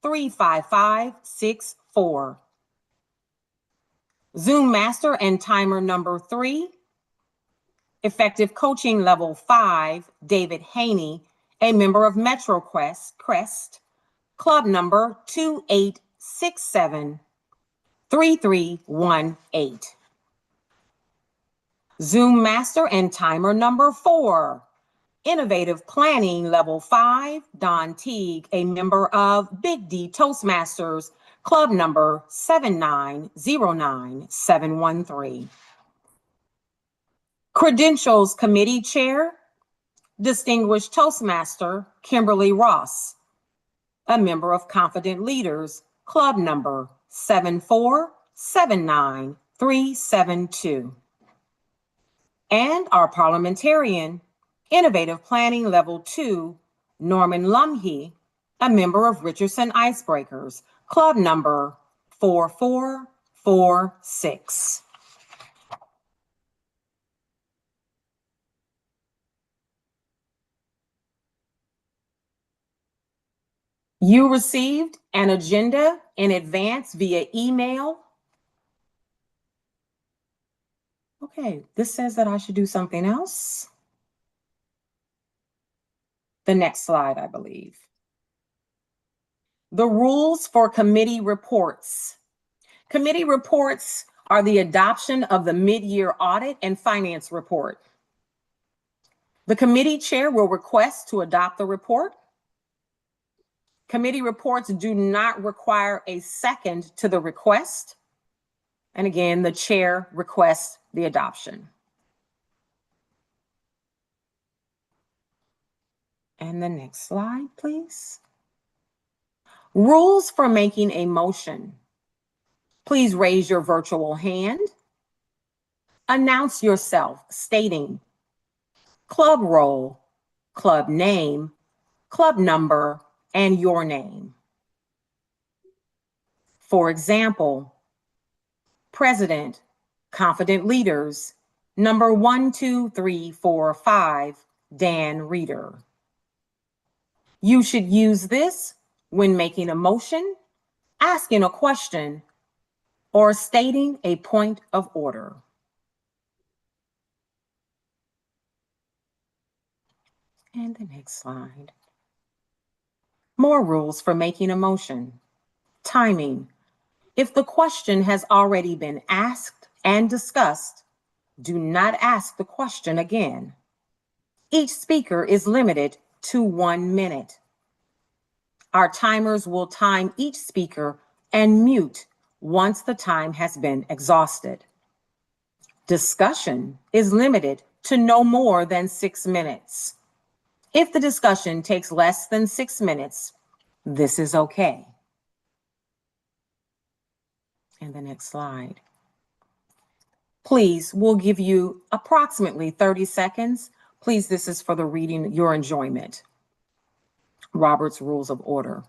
35564. Zoom Master and Timer number 3, Effective Coaching Level 5, David Haney, a member of Metro Crest, Club number 28673318. Zoom Master and Timer number 4, Innovative Planning Level 5, Don Teague, a member of Big D Toastmasters, Club number 7909713. Credentials Committee Chair, Distinguished Toastmaster Kimberly Ross, a member of Confident Leaders, Club number 7479372. And our parliamentarian, Innovative Planning Level 2, Norman Lumhe, a member of Richardson Icebreakers, Club number 4446. You received an agenda in advance via email. Okay, this says that I should do something else. The next slide, I believe. The rules for committee reports. Committee reports are the adoption of the mid-year audit and finance report. The committee chair will request to adopt the report. Committee reports do not require a second to the request. And again, the chair requests the adoption. And the next slide, please. Rules for making a motion. Please raise your virtual hand. Announce yourself, stating club role, club name, club number, and your name. For example, President, Confident Leaders, number 12345, Dan Reeder. You should use this when making a motion, asking a question, or stating a point of order. And the next slide. More rules for making a motion. Timing. If the question has already been asked and discussed, do not ask the question again. Each speaker is limited to 1 minute. Our timers will time each speaker and mute once the time has been exhausted. Discussion is limited to no more than 6 minutes. If the discussion takes less than 6 minutes, this is okay. And the next slide. Please, we'll give you approximately 30 seconds. Please, this is for the reading, your enjoyment. Robert's Rules of Order.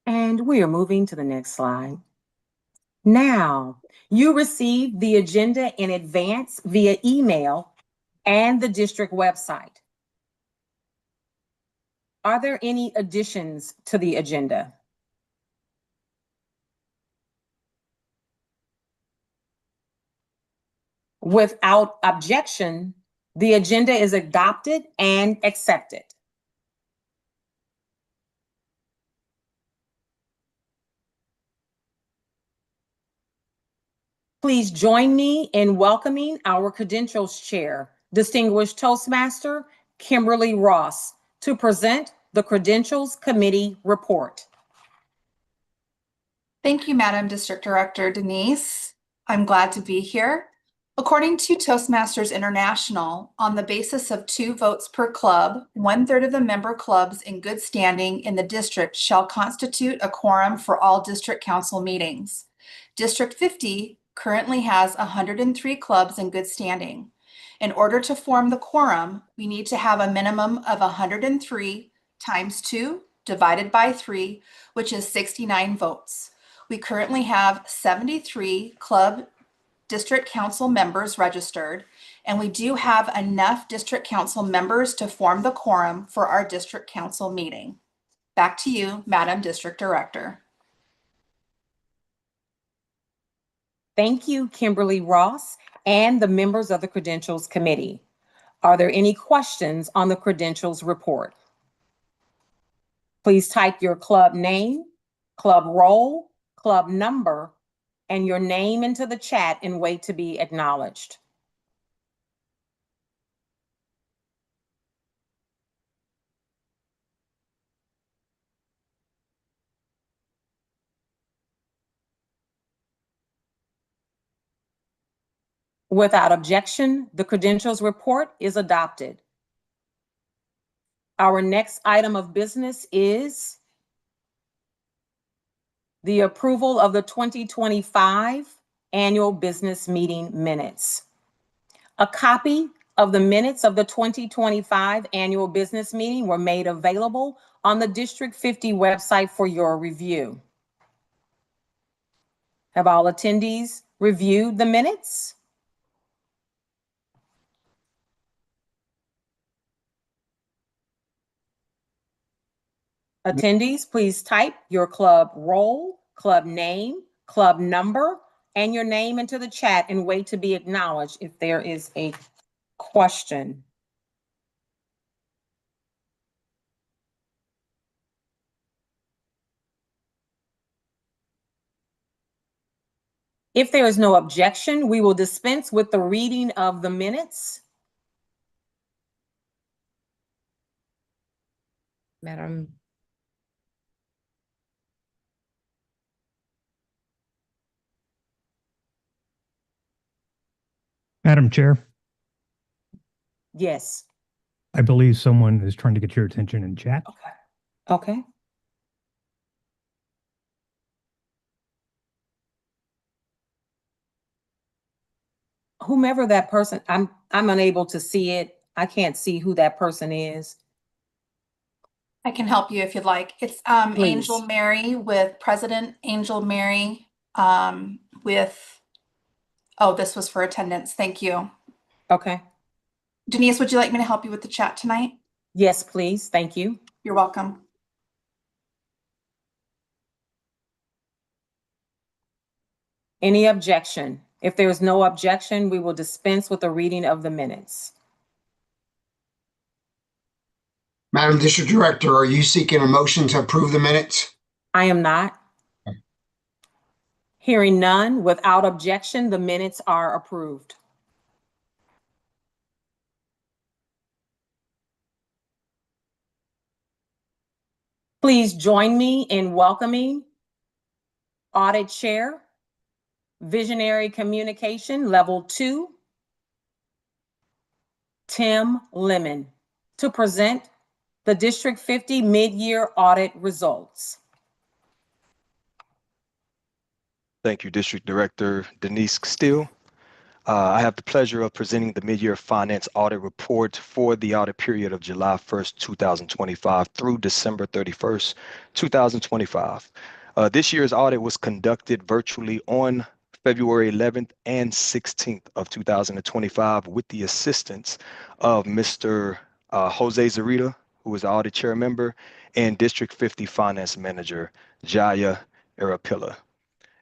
And we are moving to the next slide. Now, you received the agenda in advance via email and the district website. Are there any additions to the agenda? Without objection, the agenda is adopted and accepted. Please join me in welcoming our Credentials Chair, Distinguished Toastmaster Kimberly Ross, to present the Credentials Committee report. Thank you, Madam District Director Denise. I'm glad to be here. According to Toastmasters International, on the basis of 2 votes per club, 1/3 of the member clubs in good standing in the district shall constitute a quorum for all district council meetings. District 50 currently has 103 clubs in good standing. In order to form the quorum, we need to have a minimum of 103 times 2 divided by 3, which is 69 votes. We currently have 73 club district council members registered, and we do have enough district council members to form the quorum for our district council meeting. Back to you, Madam District Director. Thank you, Kimberly Ross, and the members of the Credentials Committee. Are there any questions on the credentials report? Please type your club name, club role, club number, and your name into the chat and wait to be acknowledged. Without objection, the credentials report is adopted. Our next item of business is the approval of the 2025 annual business meeting minutes. A copy of the minutes of the 2025 annual business meeting were made available on the District 50 website for your review. Have all attendees reviewed the minutes? Attendees, please type your club role, club name, club number, and your name into the chat and wait to be acknowledged if there is a question. If there is no objection, we will dispense with the reading of the minutes. Madam Chair, Yes. I believe someone is trying to get your attention in chat. Okay. Whomever that person, I'm unable to see it. I can't see who that person is. I can help you if you'd like. It's Please. Angel Mary with President Angel Mary with, oh, this was for attendance. Thank you. Okay. Denise, would you like me to help you with the chat tonight? Yes, please. Thank you. You're welcome. Any objection? If there is no objection, we will dispense with the reading of the minutes. Madam District Director, are you seeking a motion to approve the minutes? I am not. Hearing none, without objection, the minutes are approved. Please join me in welcoming Audit Chair, Visionary Communication Level 2, Tim Lemon, to present the District 50 mid-year audit results. Thank you, District Director Denise Steele. I have the pleasure of presenting the mid-year finance audit report for the audit period of July 1st, 2025 through December 31st, 2025. This year's audit was conducted virtually on February 11th and 16th of 2025 with the assistance of Mr. Jose Zarita, who is the audit chair member, and District 50 Finance Manager, Jaya Arapilla.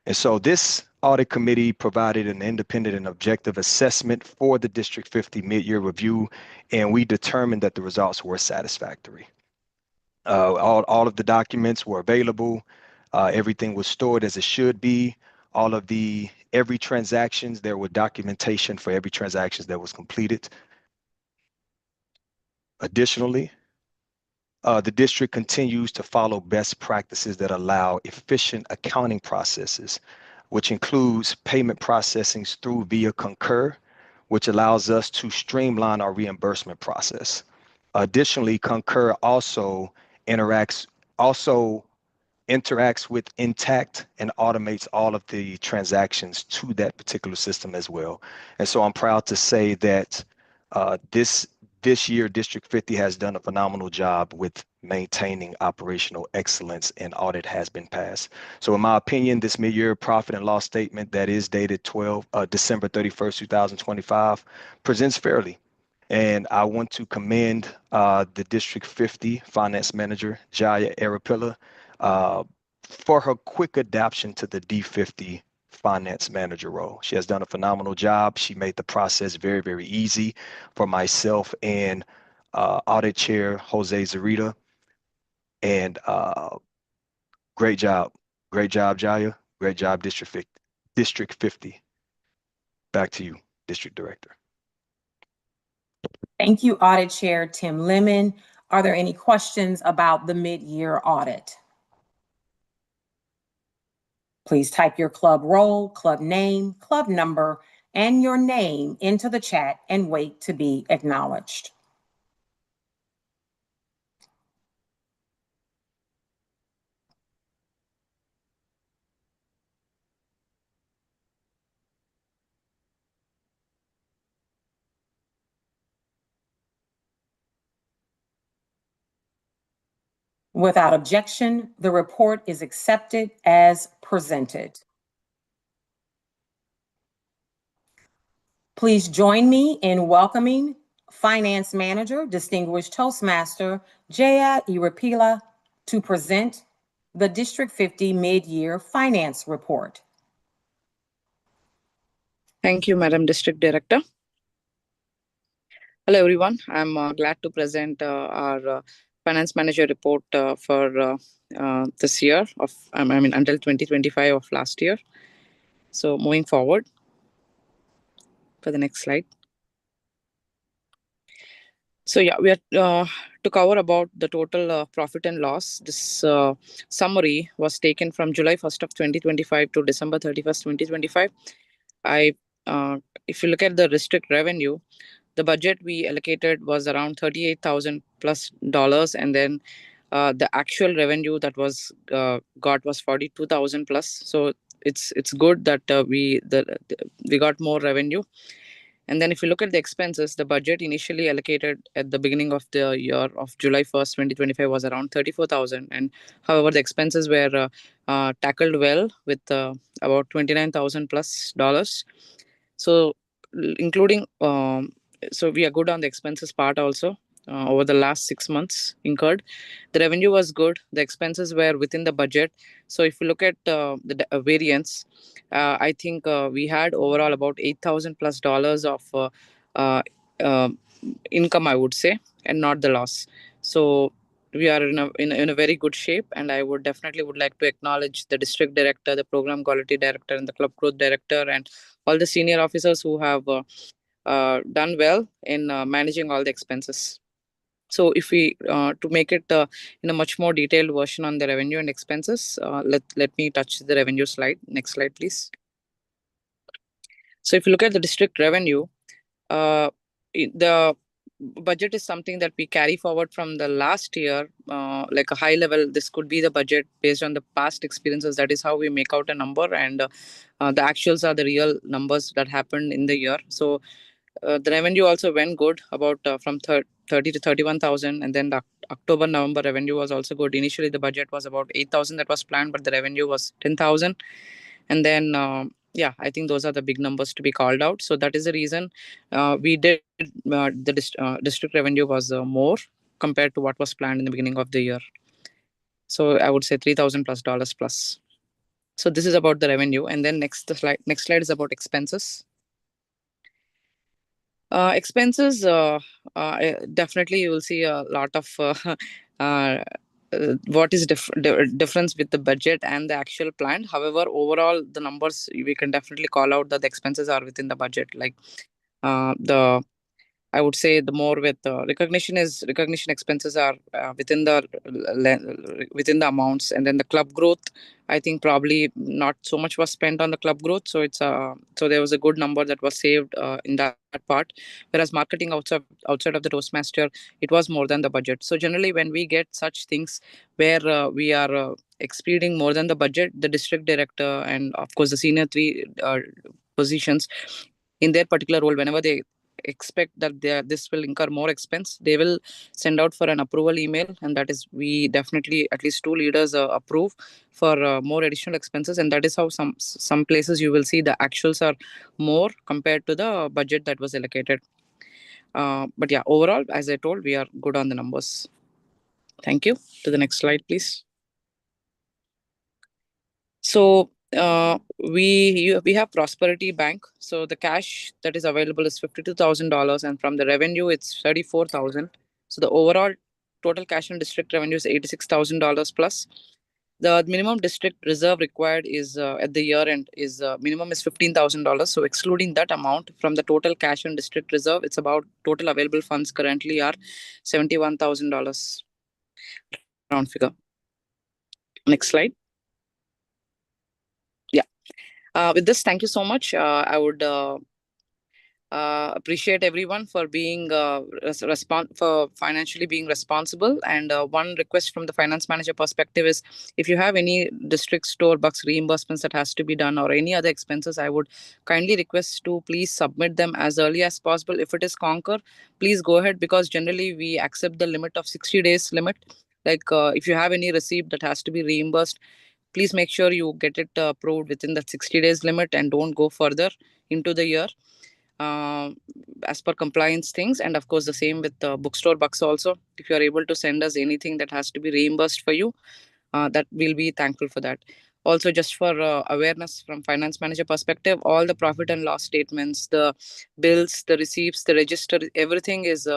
And so this audit committee provided an independent and objective assessment for the District 50 mid-year review, and we determined that the results were satisfactory. All of the documents were available. Everything was stored as it should be. Every transactions, there was documentation for every transaction that was completed. Additionally, the district continues to follow best practices that allow efficient accounting processes, which includes payment processing through via Concur, which allows us to streamline our reimbursement process. Additionally, Concur also interacts interacts with Intact and automates all of the transactions to that particular system as well. And so I'm proud to say that this year, District 50 has done a phenomenal job with maintaining operational excellence, and audit has been passed. So in my opinion, this mid-year profit and loss statement that is dated December 31st, 2025 presents fairly. And I want to commend the District 50 Finance Manager, Jaya Arapilla, for her quick adaptation to the D50 Finance Manager role. She has done a phenomenal job. She made the process very, very easy for myself and Audit Chair Jose Zarita. And great job. Great job, Jaya. Great job, District 50. Back to you, District Director. Thank you, Audit Chair Tim Lemon. Are there any questions about the mid-year audit? Please type your club role, club name, club number, and your name into the chat and wait to be acknowledged. Without objection, the report is accepted as presented. Please join me in welcoming Finance Manager, Distinguished Toastmaster, Jaya Irapila, to present the District 50 Mid-Year Finance Report. Thank you, Madam District Director. Hello, everyone. I'm glad to present our Finance Manager report for this year until 2025 of last year. So moving forward for the next slide. So yeah, we are to cover about the total profit and loss. This summary was taken from July 1st of 2025 to December 31st, 2025. If you look at the district revenue, the budget we allocated was around $38,000 plus, and then the actual revenue that was got was $42,000 plus. So it's good that we got more revenue. And then if you look at the expenses, the budget initially allocated at the beginning of the year of July 1st, 2025 was around $34,000. And however, the expenses were tackled well with about $29,000 plus. So including, so we are good on the expenses part also. Over the last 6 months incurred, the revenue was good. The expenses were within the budget. So if you look at the variance, I think we had overall about $8,000 plus of income, I would say, and not the loss. So we are in a very good shape, and I would definitely like to acknowledge the district director, the program quality director, and the club growth director, and all the senior officers who have done well in managing all the expenses. So if we to make it in a much more detailed version on the revenue and expenses, let me touch the revenue slide. Next slide, please. So if you look at the district revenue, the budget is something that we carry forward from the last year, like a high level. This could be the budget based on the past experiences. That is how we make out a number, and the actuals are the real numbers that happened in the year. So the revenue also went good, about from 30 to 31,000, and then the October-November revenue was also good. Initially, the budget was about 8,000 that was planned, but the revenue was 10,000. And then, yeah, I think those are the big numbers to be called out. So that is the reason we did the district revenue was more compared to what was planned in the beginning of the year. So I would say $3,000 plus plus. So this is about the revenue. And then next slide is about expenses. Expenses, definitely you will see a lot of what is difference with the budget and the actual plan. However, overall, the numbers, we can definitely call out that the expenses are within the budget. Like the I would say the more with recognition expenses are within the amounts, and then the club growth, I think probably not so much was spent on the club growth, so so there was a good number that was saved in that part. Whereas marketing outside of the Toastmaster, it was more than the budget. So generally, when we get such things where we are exceeding more than the budget, the district director and of course the senior three positions in their particular role, whenever they expect that this will incur more expense, they will send out for an approval email, and that is we definitely at least two leaders approve for more additional expenses, and that is how some places you will see the actuals are more compared to the budget that was allocated. But yeah, overall, as I told, we are good on the numbers. Thank you. To the next slide, please. So we have Prosperity Bank. So the cash that is available is $52,000, and from the revenue it's 34,000. So the overall total cash and district revenue is $86,000 plus. The minimum district reserve required is at the year end is minimum is $15,000. So excluding that amount from the total cash and district reserve, it's about total available funds currently are $71,000 round figure. Next slide. With this, thank you so much. I would appreciate everyone for being for financially being responsible. And one request from the finance manager perspective is, if you have any district store bucks reimbursements that has to be done or any other expenses, I would kindly request to please submit them as early as possible. If it is Concur, please go ahead, because generally we accept the limit of 60 days limit. Like if you have any receipt that has to be reimbursed, please make sure you get it approved within the 60 days limit and don't go further into the year as per compliance things. And of course, the same with bookstore bucks also. If you are able to send us anything that has to be reimbursed for you, that we'll be thankful for that. Also, just for awareness from finance manager perspective, all the profit and loss statements, the bills, the receipts, the register, everything is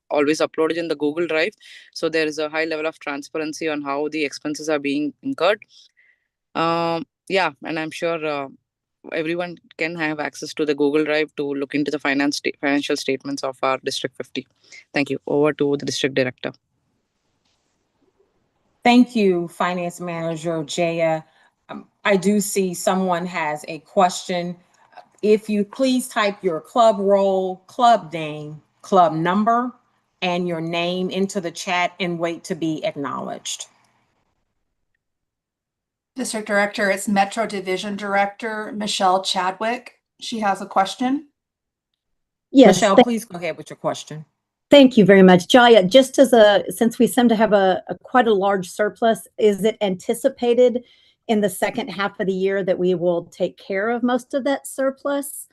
always uploaded in the Google Drive. So there is a high level of transparency on how the expenses are being incurred. Yeah, and I'm sure everyone can have access to the Google Drive to look into the financial statements of our District 50. Thank you. Over to the District Director. Thank you, Finance Manager Jaya. I do see someone has a question. If you please type your club role, club name, club number, and your name into the chat and wait to be acknowledged. District Director, it's Metro Division Director Michelle Chadwick. She has a question. Yes. Michelle, please go ahead with your question. Thank you very much. Jaya, just since we seem to have quite a large surplus, is it anticipated in the second half of the year that we will take care of most of that surplus?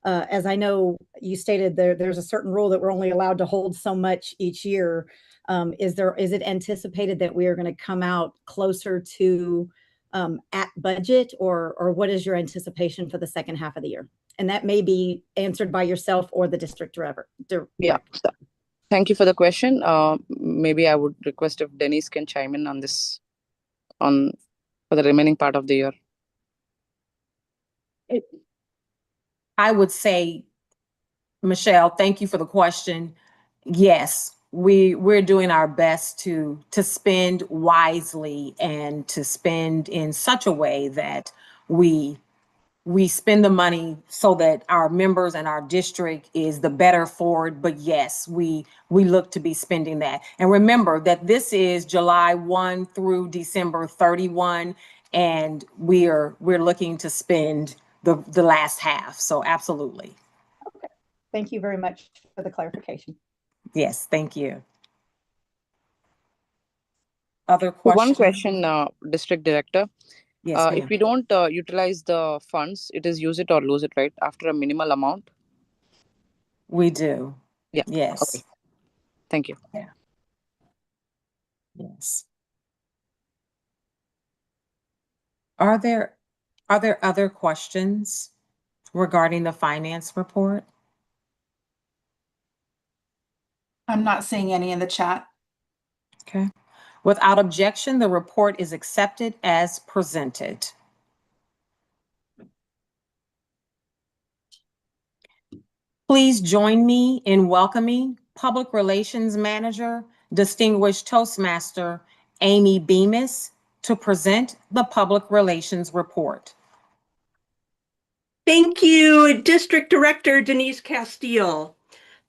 As I know you stated, there's a certain rule that we're only allowed to hold so much each year. Is it anticipated that we are going to come out closer to at budget, or what is your anticipation for the second half of the year? And that may be answered by yourself or the district director. Yeah. Thank you for the question. Maybe I would request if Denise can chime in on this for the remaining part of the year. I would say, Michelle, thank you for the question. Yes, we're doing our best to spend wisely and to spend in such a way that we spend the money so that our members and our district is the better for it. But yes, we look to be spending that. And remember that this is July 1 through December 31, and we're looking to spend the last half. So absolutely. Okay. Thank you very much for the clarification. Yes, thank you. Other questions? One question, District Director. Yes, if we don't utilize the funds, it is use it or lose it, right? After a minimal amount? We do. Yeah. Yes. Okay. Thank you. Yeah. Yes. Are there other questions regarding the finance report? I'm not seeing any in the chat. Okay. Without objection, the report is accepted as presented. Please join me in welcoming Public Relations Manager, Distinguished Toastmaster Amy Bemis to present the Public Relations Report. Thank you, District Director Denise Castile.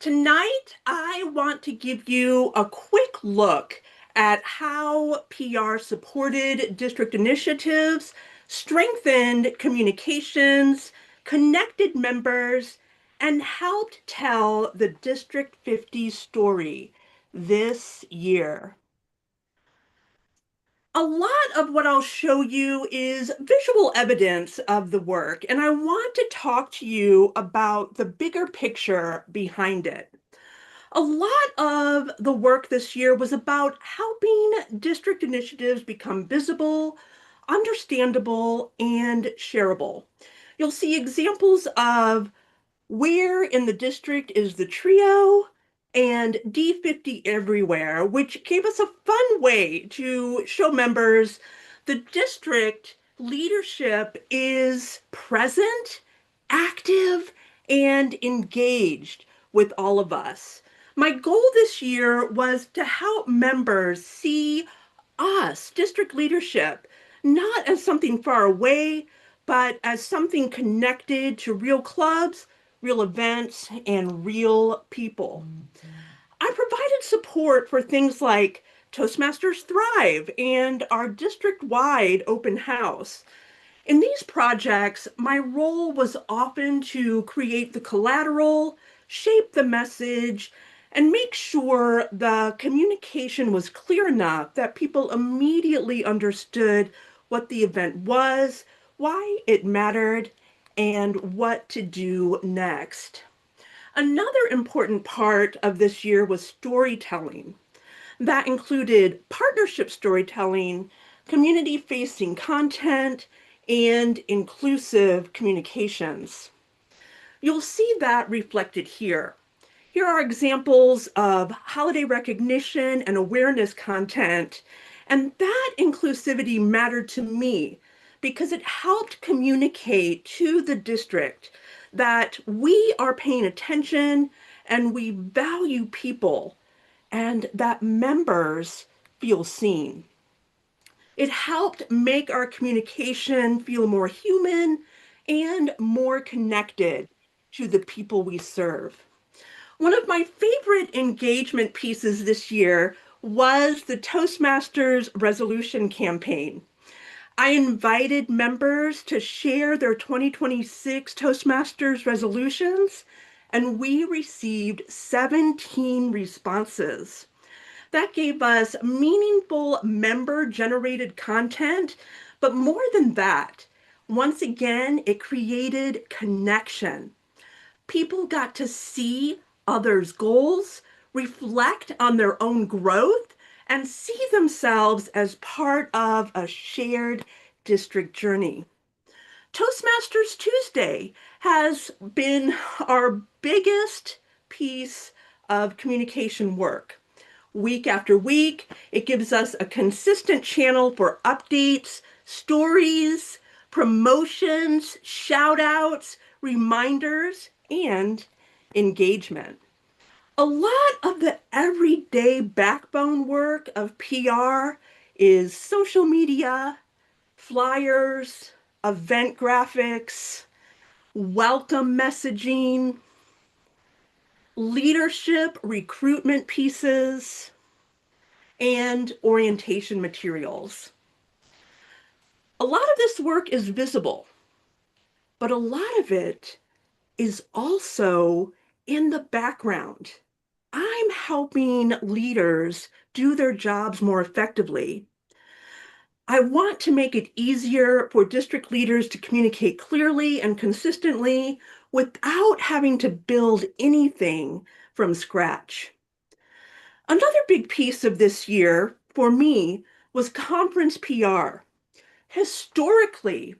Tonight, I want to give you a quick look at how PR supported district initiatives, strengthened communications, connected members, and helped tell the District 50 story this year. A lot of what I'll show you is visual evidence of the work, and I want to talk to you about the bigger picture behind it. A lot of the work this year was about helping district initiatives become visible, understandable, and shareable. You'll see examples of where in the district is the trio and D50 everywhere, which gave us a fun way to show members the district leadership is present, active, and engaged with all of us. My goal this year was to help members see us, district leadership, not as something far away, but as something connected to real clubs, real events, and real people. I provided support for things like Toastmasters Thrive and our district-wide open house. In these projects, my role was often to create the collateral, shape the message, and make sure the communication was clear enough that people immediately understood what the event was, why it mattered, and what to do next. Another important part of this year was storytelling. That included partnership storytelling, community-facing content, and inclusive communications. You'll see that reflected here. Here are examples of holiday recognition and awareness content, and that inclusivity mattered to me because it helped communicate to the district that we are paying attention and we value people and that members feel seen. It helped make our communication feel more human and more connected to the people we serve. One of my favorite engagement pieces this year was the Toastmasters resolution campaign. I invited members to share their 2026 Toastmasters resolutions, and we received 17 responses. That gave us meaningful member-generated content, but more than that, once again, it created connection. People got to see others' goals, reflect on their own growth, and see themselves as part of a shared district journey. Toastmasters Tuesday has been our biggest piece of communication work. Week after week, it gives us a consistent channel for updates, stories, promotions, shout outs, reminders, and engagement. A lot of the everyday backbone work of PR is social media, flyers, event graphics, welcome messaging, leadership recruitment pieces, and orientation materials. A lot of this work is visible, but a lot of it is also in the background. I'm helping leaders do their jobs more effectively. I want to make it easier for district leaders to communicate clearly and consistently without having to build anything from scratch. Another big piece of this year for me was conference PR. Historically,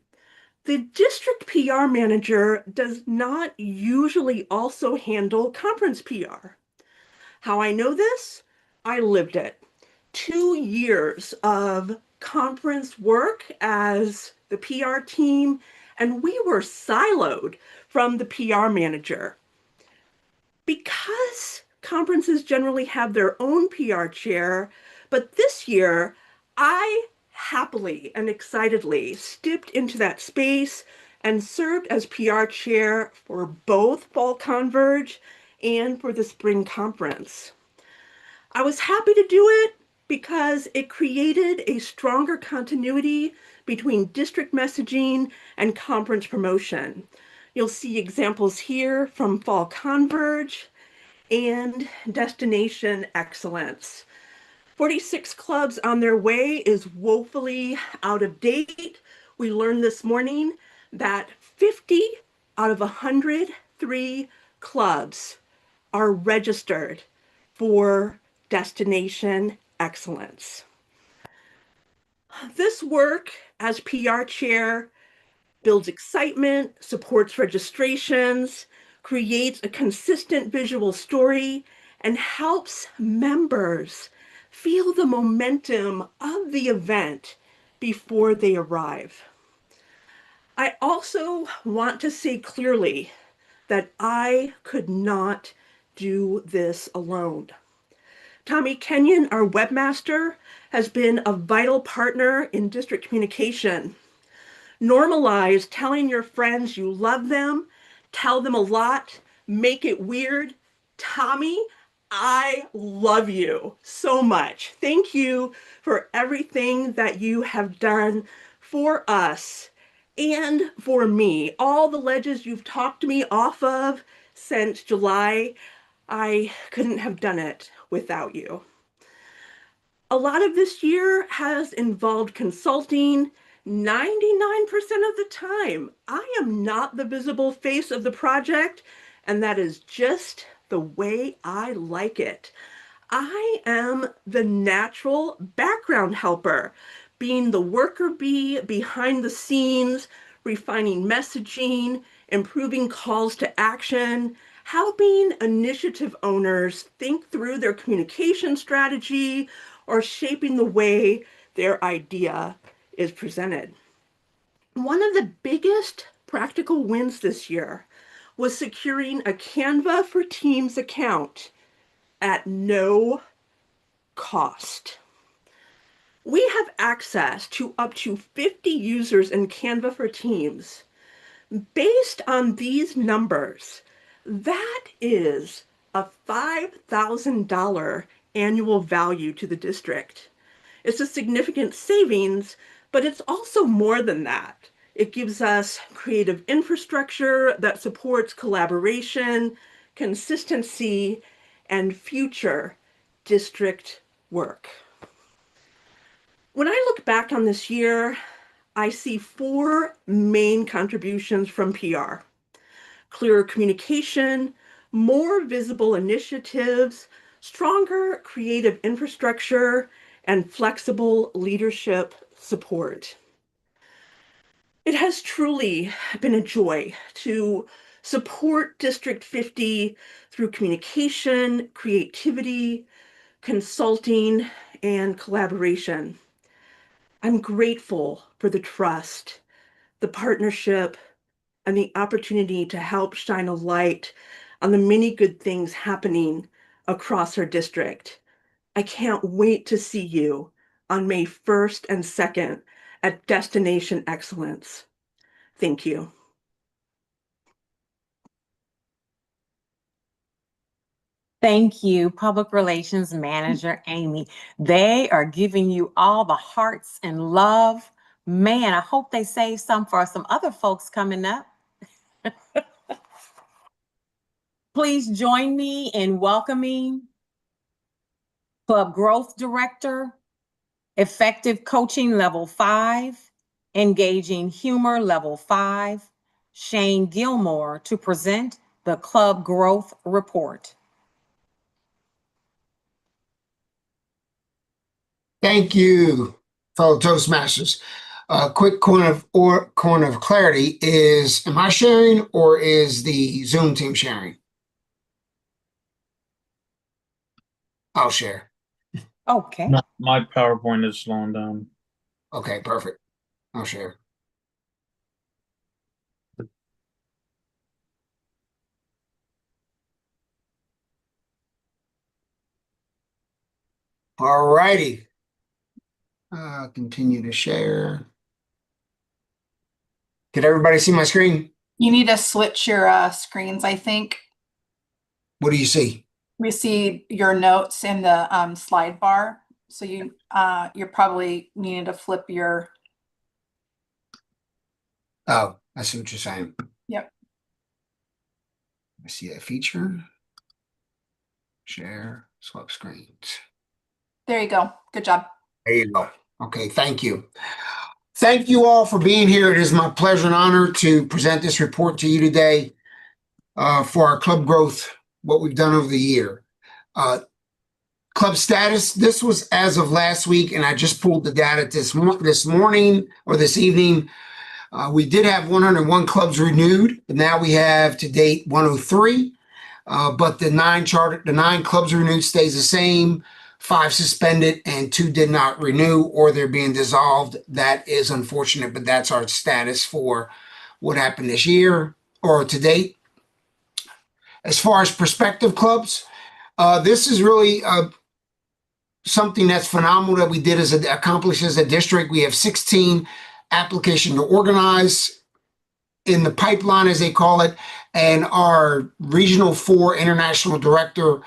the district PR manager does not usually also handle conference PR. How I know this? I lived it. 2 years of conference work as the PR team, and we were siloed from the PR manager. Because conferences generally have their own PR chair, but this year I happily and excitedly stepped into that space and served as PR chair for both Fall Converge and for the spring conference. I was happy to do it because it created a stronger continuity between district messaging and conference promotion. You'll see examples here from Fall Converge and Destination Excellence. 46 clubs on their way is woefully out of date. We learned this morning that 50 out of 103 clubs are registered for Destination Excellence. This work as PR chair builds excitement, supports registrations, creates a consistent visual story, and helps members feel the momentum of the event before they arrive. I also want to say clearly that I could not do this alone. Tommy Kenyon, our webmaster, has been a vital partner in district communication. Normalize telling your friends you love them, tell them a lot, make it weird. Tommy, I love you so much. Thank you for everything that you have done for us and for me. All the ledges you've talked me off of since July, I couldn't have done it without you. A lot of this year has involved consulting. 99% of the time, I am not the visible face of the project, and that is just the way I like it. I am the natural background helper, being the worker bee behind the scenes, refining messaging, improving calls to action, helping initiative owners think through their communication strategy, or shaping the way their idea is presented. One of the biggest practical wins this year was securing a Canva for Teams account at no cost. We have access to up to 50 users in Canva for Teams. Based on these numbers, that is a $5,000 annual value to the district. It's a significant savings, but it's also more than that. It gives us creative infrastructure that supports collaboration, consistency, and future district work. When I look back on this year, I see 4 main contributions from PR: clearer communication, more visible initiatives, stronger creative infrastructure, and flexible leadership support. It has truly been a joy to support District 50 through communication, creativity, consulting, and collaboration. I'm grateful for the trust, the partnership, and the opportunity to help shine a light on the many good things happening across our district. I can't wait to see you on May 1st and 2nd at Destination Excellence. Thank you. Thank you, Public Relations Manager Amy. They are giving you all the hearts and love. Man, I hope they save some for some other folks coming up. Please join me in welcoming Club Growth Director, Effective Coaching Level 5, Engaging Humor Level 5, Shane Gilmore, to present the Club Growth Report. Thank you, fellow Toastmasters. A quick coin of clarity is, am I sharing or is the Zoom team sharing? I'll share. Okay. My PowerPoint is slowing down. Okay, perfect. I'll share. All righty. Continue to share. Can everybody see my screen? You need to switch your screens, I think. What do you see? We see your notes in the slide bar. So you're probably needing to flip your. Oh, I see what you're saying. Yep. I see that feature. Share, swap screens. There you go. Good job. There you go. Okay, thank you. Thank you all for being here. It is my pleasure and honor to present this report to you today for our club growth, what we've done over the year. Club status, this was as of last week, and I just pulled the data this morning or this evening. We did have 101 clubs renewed, but now we have to date 103. But the 9 clubs renewed stays the same. 5 suspended and 2 did not renew, or they're being dissolved. That is unfortunate, but that's our status for what happened this year or to date. As far as prospective clubs, this is really something that's phenomenal that we did accomplished as a district. We have 16 applications to organize in the pipeline, as they call it, and our Regional 4 International Director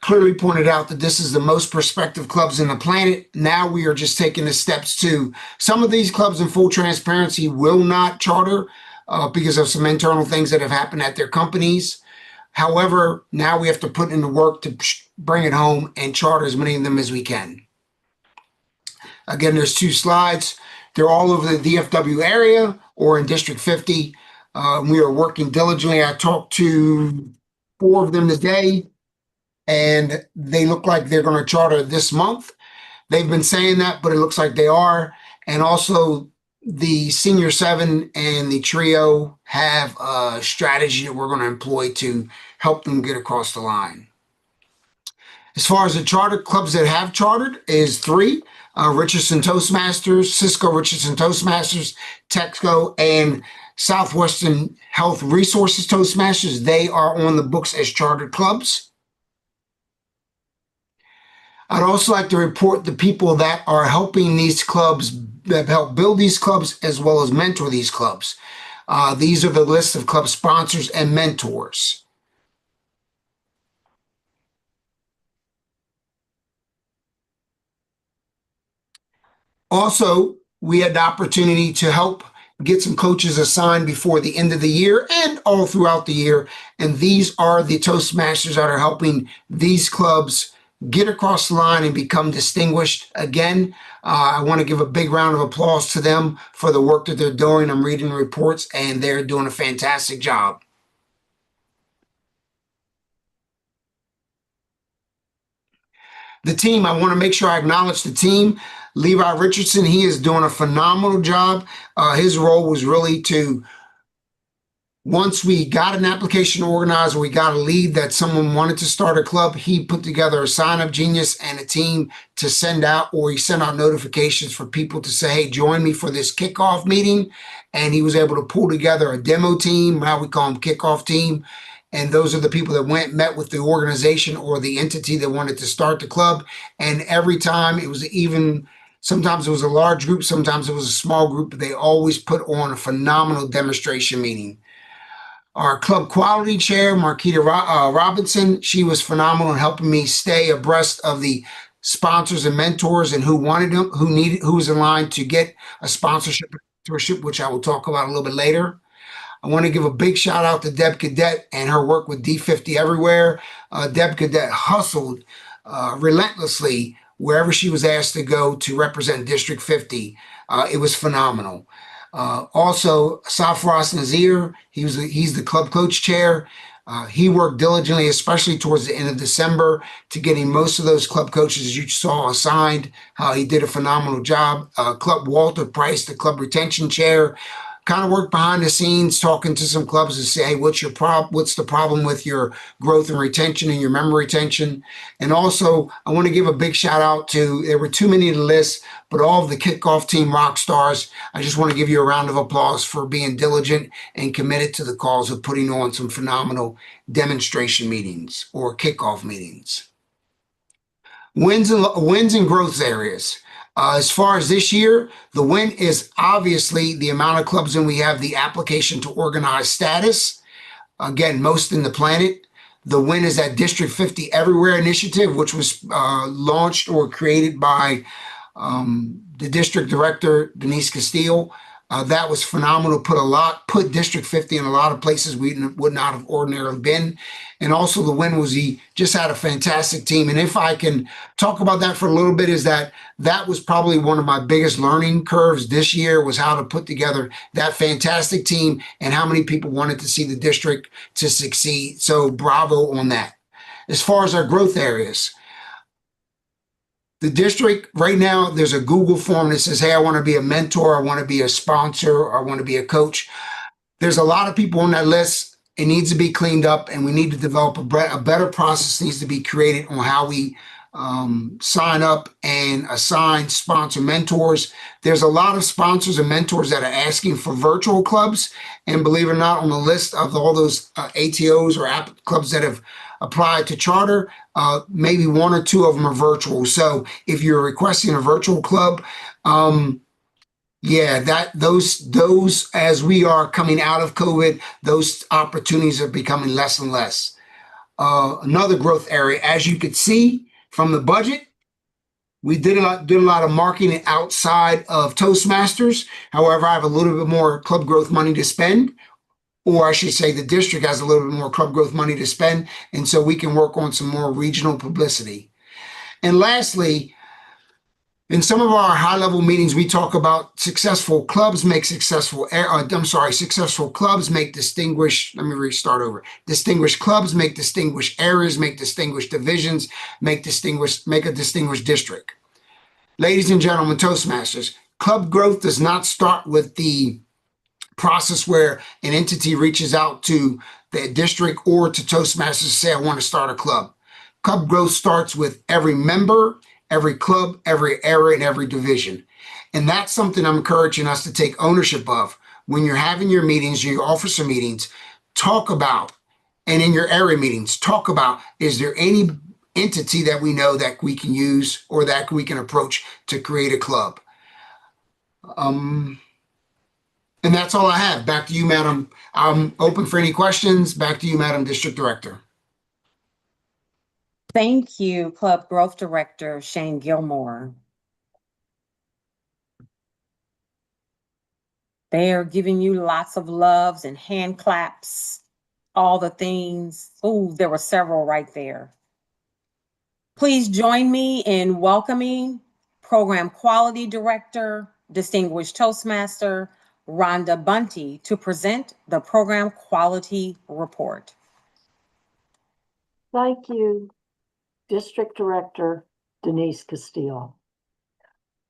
clearly pointed out that this is the most prospective clubs in the planet. Now we are just taking the steps to some of these clubs, in full transparency, will not charter because of some internal things that have happened at their companies. However, now we have to put in the work to bring it home and charter as many of them as we can. Again, there's 2 slides. They're all over the DFW area or in District 50. We are working diligently. I talked to 4 of them today, and they look like they're going to charter this month. They've been saying that, but it looks like they are. And also the Senior 7 and the Trio have a strategy that we're going to employ to help them get across the line. As far as the charter clubs that have chartered is 3, Richardson Toastmasters, Cisco Richardson Toastmasters, Texco, and Southwestern Health Resources Toastmasters. They are on the books as chartered clubs. I'd also like to report the people that are helping these clubs, that help build these clubs as well as mentor these clubs. These are the list of club sponsors and mentors. Also, we had the opportunity to help get some coaches assigned before the end of the year and all throughout the year. And these are the Toastmasters that are helping these clubs get across the line and become distinguished. Again, I want to give a big round of applause to them for the work that they're doing. I'm reading the reports and they're doing a fantastic job. The team, I want to make sure I acknowledge the team. Levi Richardson, he is doing a phenomenal job. His role was really to, once we got an application organized, or we got a lead that someone wanted to start a club, he put together a sign-up genius and a team to send out, or he sent out notifications for people to say, hey, join me for this kickoff meeting. And he was able to pull together a demo team, how we call them kickoff team. And those are the people that met with the organization or the entity that wanted to start the club. And every time it was sometimes it was a large group, sometimes it was a small group, but they always put on a phenomenal demonstration meeting. Our club quality chair, Marquita Robinson, she was phenomenal in helping me stay abreast of the sponsors and mentors and who wanted them, who was in line to get a sponsorship, which I will talk about a little bit later. I want to give a big shout out to Deb Cadet and her work with D50 Everywhere. Deb Cadet hustled relentlessly wherever she was asked to go to represent District 50. It was phenomenal. Also, Safras Nazir, he's the club coach chair. He worked diligently, especially towards the end of December, to getting most of those club coaches you saw assigned. He did a phenomenal job. Club Walter Price, the club retention chair, kind of worked behind the scenes, talking to some clubs to say, hey, what's the problem with your growth and retention and your member retention? And also, I want to give a big shout out to, there were too many to list, but all of the kickoff team rock stars. I just want to give you a round of applause for being diligent and committed to the cause of putting on some phenomenal demonstration meetings or kickoff meetings. Wins and growth areas. As far as this year, the win is obviously the amount of clubs, and we have the application to organize status. Again, most in the planet. The win is that District 50 Everywhere initiative, which was launched or created by the district director, Denise Castile. That was phenomenal. Put District 50 in a lot of places we would not have ordinarily been. And also the win was he just had a fantastic team. And if I can talk about that for a little bit, is that was probably one of my biggest learning curves this year, was how to put together that fantastic team and how many people wanted to see the district to succeed. So bravo on that. As far as our growth areas, the district right now, there's a Google form that says, hey, I want to be a mentor, I want to be a sponsor, or I want to be a coach. There's a lot of people on that list. It needs to be cleaned up, and we need to develop a better process needs to be created on how we sign up and assign sponsor mentors. There's a lot of sponsors and mentors that are asking for virtual clubs. And believe it or not, on the list of all those ATOs or clubs that have applied to charter, maybe one or two of them are virtual. So if you're requesting a virtual club, those as we are coming out of COVID, those opportunities are becoming less and less. Another growth area, as you could see from the budget, we did a lot of marketing outside of Toastmasters. However, I have a little bit more club growth money to spend, or I should say the district has a little bit more club growth money to spend, and so we can work on some more regional publicity. And lastly, in some of our high-level meetings, we talk about successful clubs make successful clubs make distinguished, let me restart over. Distinguished clubs make distinguished areas, make distinguished divisions, make a distinguished district. Ladies and gentlemen, Toastmasters, club growth does not start with the process where an entity reaches out to the district or to Toastmasters to say, I want to start a club. Club growth starts with every member, every club, every area, and every division. And that's something I'm encouraging us to take ownership of. When you're having your meetings, your officer meetings, talk about, and in your area meetings, talk about, is there any entity that we know that we can use or that we can approach to create a club? And that's all I have. Back to you, Madam. I'm open for any questions. Back to you, Madam District Director. Thank you, Club Growth Director Shane Gilmore. They are giving you lots of loves and hand claps, all the things. Oh, there were several right there. Please join me in welcoming Program Quality Director, Distinguished Toastmaster, Rhonda Bunty, to present the Program Quality Report. Thank you, District Director Denise Castile.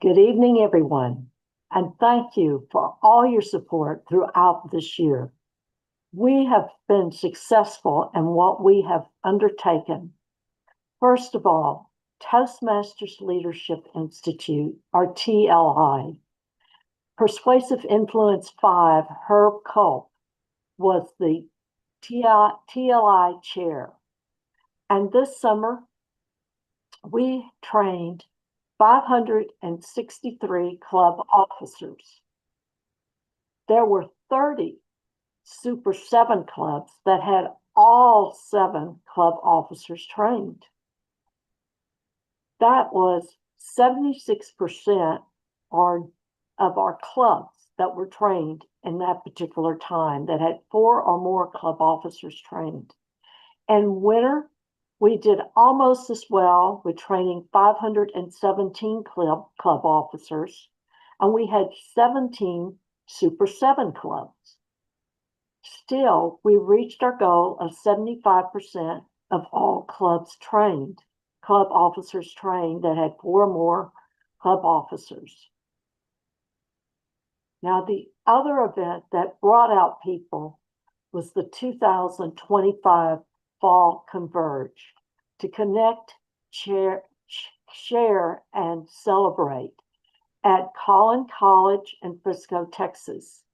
Good evening, everyone, and thank you for all your support throughout this year. We have been successful in what we have undertaken. First of all, Toastmasters Leadership Institute, or TLI. Persuasive Influence 5, Herb Culp, was the TLI chair. And this summer, we trained 563 club officers. There were 30 Super 7 clubs that had all 7 club officers trained. That was 76% of our clubs that were trained in that particular time that had 4 or more club officers trained. And winter, we did almost as well with training 517 club officers, and we had 17 Super 7 clubs. Still, we reached our goal of 75% of all club officers trained that had 4 or more club officers. Now, the other event that brought out people was the 2025 Fall Converge to connect, share, and celebrate at Collin College in Frisco, Texas.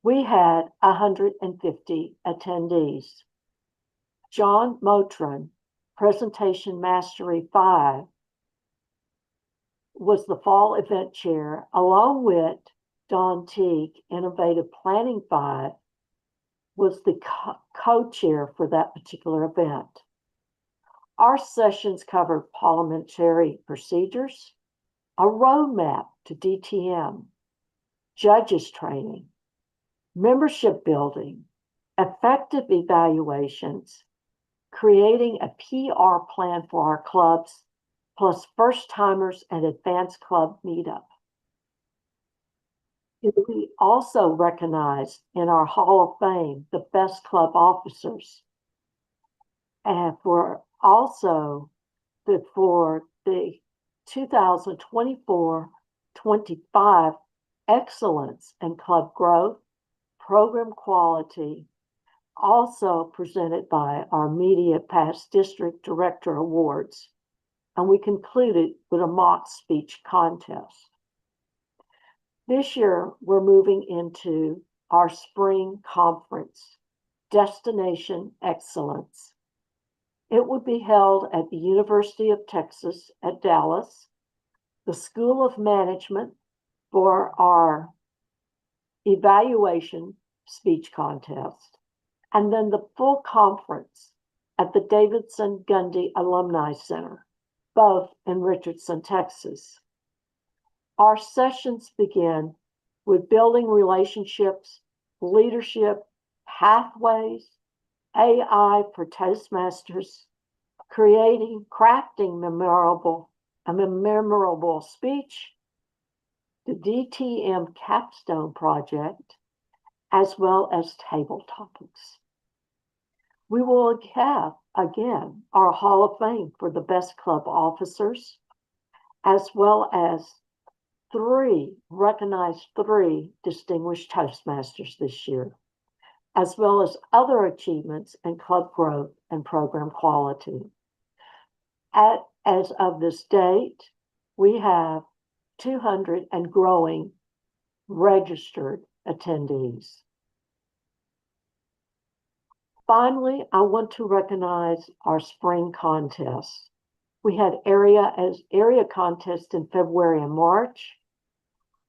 We had 150 attendees. John Motrin, Presentation Mastery 5, was the fall event chair, along with Don Teague, Innovative Planning 5, was the co-chair for that particular event. Our sessions covered parliamentary procedures, a roadmap to DTM, judges training, membership building, effective evaluations, creating a PR plan for our clubs, plus first-timers and advanced club meetup. We also recognized in our Hall of Fame the best club officers, and for the 2024-25 excellence in club growth, program quality, also presented by our Media Past District Director Awards. And we concluded with a mock speech contest. This year, we're moving into our spring conference, Destination Excellence. It will be held at the University of Texas at Dallas, the School of Management for our evaluation speech contest, and then the full conference at the Davidson Gundy Alumni Center, both in Richardson, Texas. Our sessions begin with building relationships, leadership, pathways, AI for Toastmasters, crafting a memorable speech, the DTM Capstone Project, as well as table topics. We will have, again, our Hall of Fame for the best club officers, as well as three distinguished Toastmasters this year, as well as other achievements in club growth and program quality. As of this date, we have 200 and growing registered attendees. Finally, I want to recognize our spring contest. We had area contest in February and March,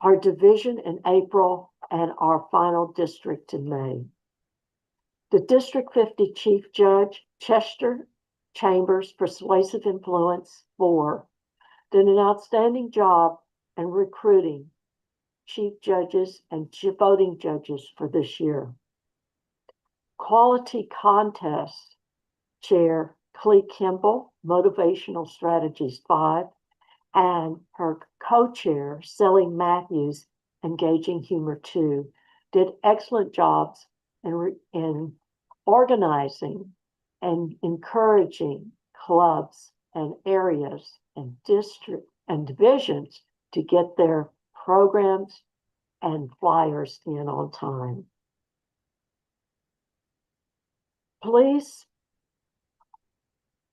our division in April, and our final district in May. The District 50 Chief Judge, Chester Chambers Persuasive Influence 4, did an outstanding job in recruiting chief judges and voting judges for this year. Quality Contest Chair Clee Kimball, Motivational Strategies 5, and her co-chair, Sally Matthews, Engaging Humor 2, did excellent jobs in organizing and encouraging clubs and areas and district and divisions to get their programs and flyers in on time. Please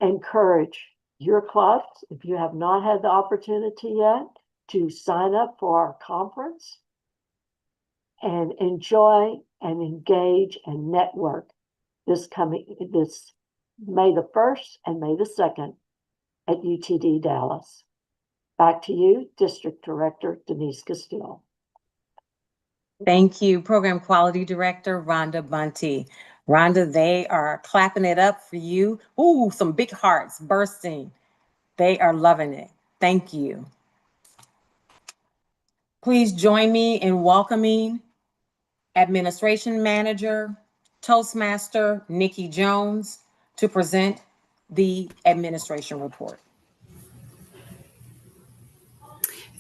encourage your clubs, if you have not had the opportunity yet, to sign up for our conference and enjoy and engage and network this May the 1st and May the 2nd at UTD Dallas. Back to you, District Director Denise Castile. Thank you, Program Quality Director Rhonda Bunty. Rhonda, they are clapping it up for you. Ooh, some big hearts bursting. They are loving it. Thank you. Please join me in welcoming Administration Manager, Toastmaster Nikki Jones, to present the administration report.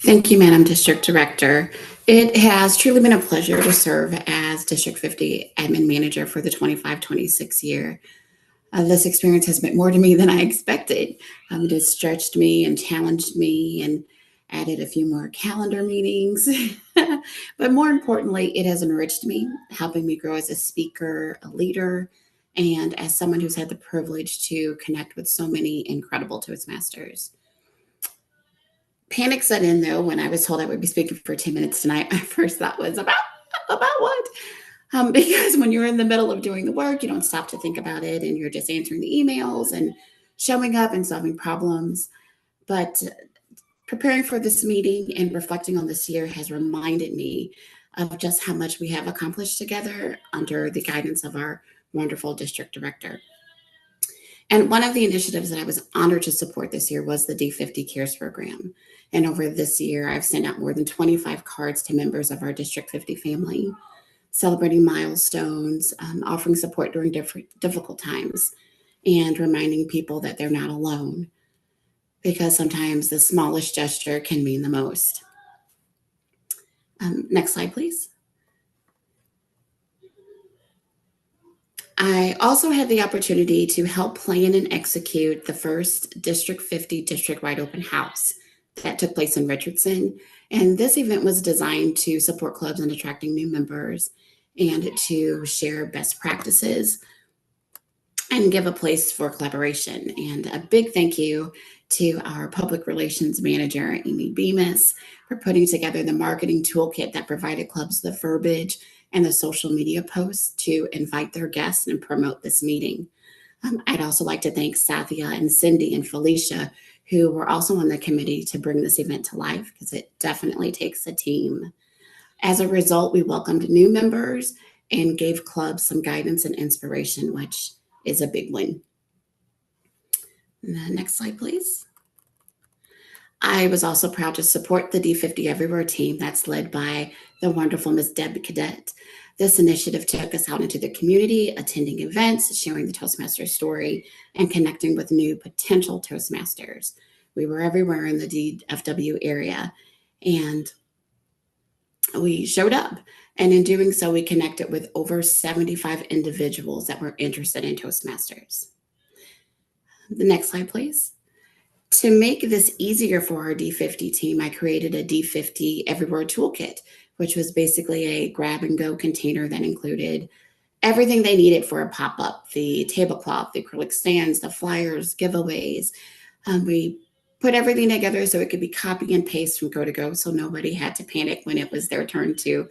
Thank you, Madam District Director. It has truly been a pleasure to serve as District 50 Admin Manager for the 25-26 year. This experience has meant more to me than I expected. It has stretched me and challenged me and added a few more calendar meetings. But more importantly, it has enriched me, helping me grow as a speaker, a leader, and as someone who's had the privilege to connect with so many incredible Toastmasters. Panic set in, though, when I was told I would be speaking for 10 minutes tonight. My first thought was, about what? Because when you're in the middle of doing the work, you don't stop to think about it, and you're just answering the emails and showing up and solving problems. But Preparing for this meeting and reflecting on this year has reminded me of just how much we have accomplished together under the guidance of our wonderful district director. And one of the initiatives that I was honored to support this year was the D50 Cares program. And over this year, I've sent out more than 25 cards to members of our District 50 family, celebrating milestones, offering support during difficult times, and reminding people that they're not alone, because sometimes the smallest gesture can mean the most. Next slide, please. I also had the opportunity to help plan and execute the first District 50 district-wide open house that took place in Richardson. And this event was designed to support clubs in attracting new members and to share best practices and give a place for collaboration. And a big thank you to our public relations manager, Amy Bemis, for putting together the marketing toolkit that provided clubs the verbiage and the social media posts to invite their guests and promote this meeting. I'd also like to thank Sathya and Cindy and Felicia, who were also on the committee to bring this event to life, because it definitely takes a team. As a result, we welcomed new members and gave clubs some guidance and inspiration, which is a big win. Next slide, please. I was also proud to support the D50 Everywhere team that's led by the wonderful Ms. Deb Cadet. This initiative took us out into the community, attending events, sharing the Toastmasters story, and connecting with new potential Toastmasters. We were everywhere in the DFW area, and we showed up. And in doing so, we connected with over 75 individuals that were interested in Toastmasters. The next slide, please. To make this easier for our D50 team, I created a D50 Everywhere toolkit, which was basically a grab and go container that included everything they needed for a pop-up: the tablecloth, the acrylic stands, the flyers, giveaways. We put everything together so it could be copy and paste from go to go, so nobody had to panic when it was their turn to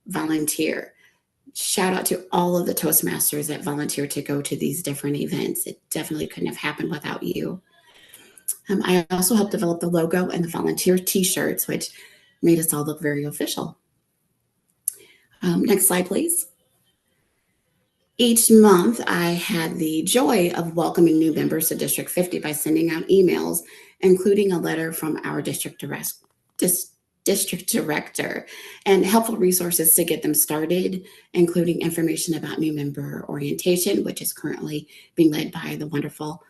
volunteer. Shout out to all of the Toastmasters that volunteered to go to these different events. It definitely couldn't have happened without you. I also helped develop the logo and the volunteer t-shirts, which made us all look very official. Next slide, please. Each month, I had the joy of welcoming new members to District 50 by sending out emails, including a letter from our district director and helpful resources to get them started, including information about new member orientation, which is currently being led by the wonderful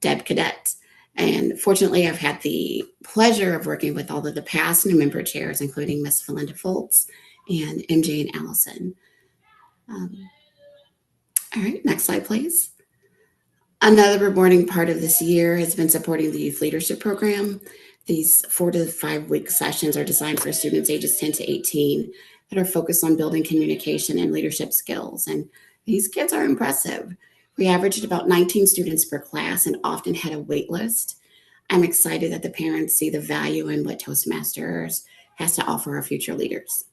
Deb Cadet. And fortunately, I've had the pleasure of working with all of the past new member chairs, including Miss Felinda Foltz and MJ and Allison. All right, next slide, please. Another rewarding part of this year has been supporting the Youth Leadership Program. These 4 to 5 week sessions are designed for students ages 10 to 18 that are focused on building communication and leadership skills. And these kids are impressive. We averaged about 19 students per class and often had a wait list. I'm excited that the parents see the value in what Toastmasters has to offer our future leaders.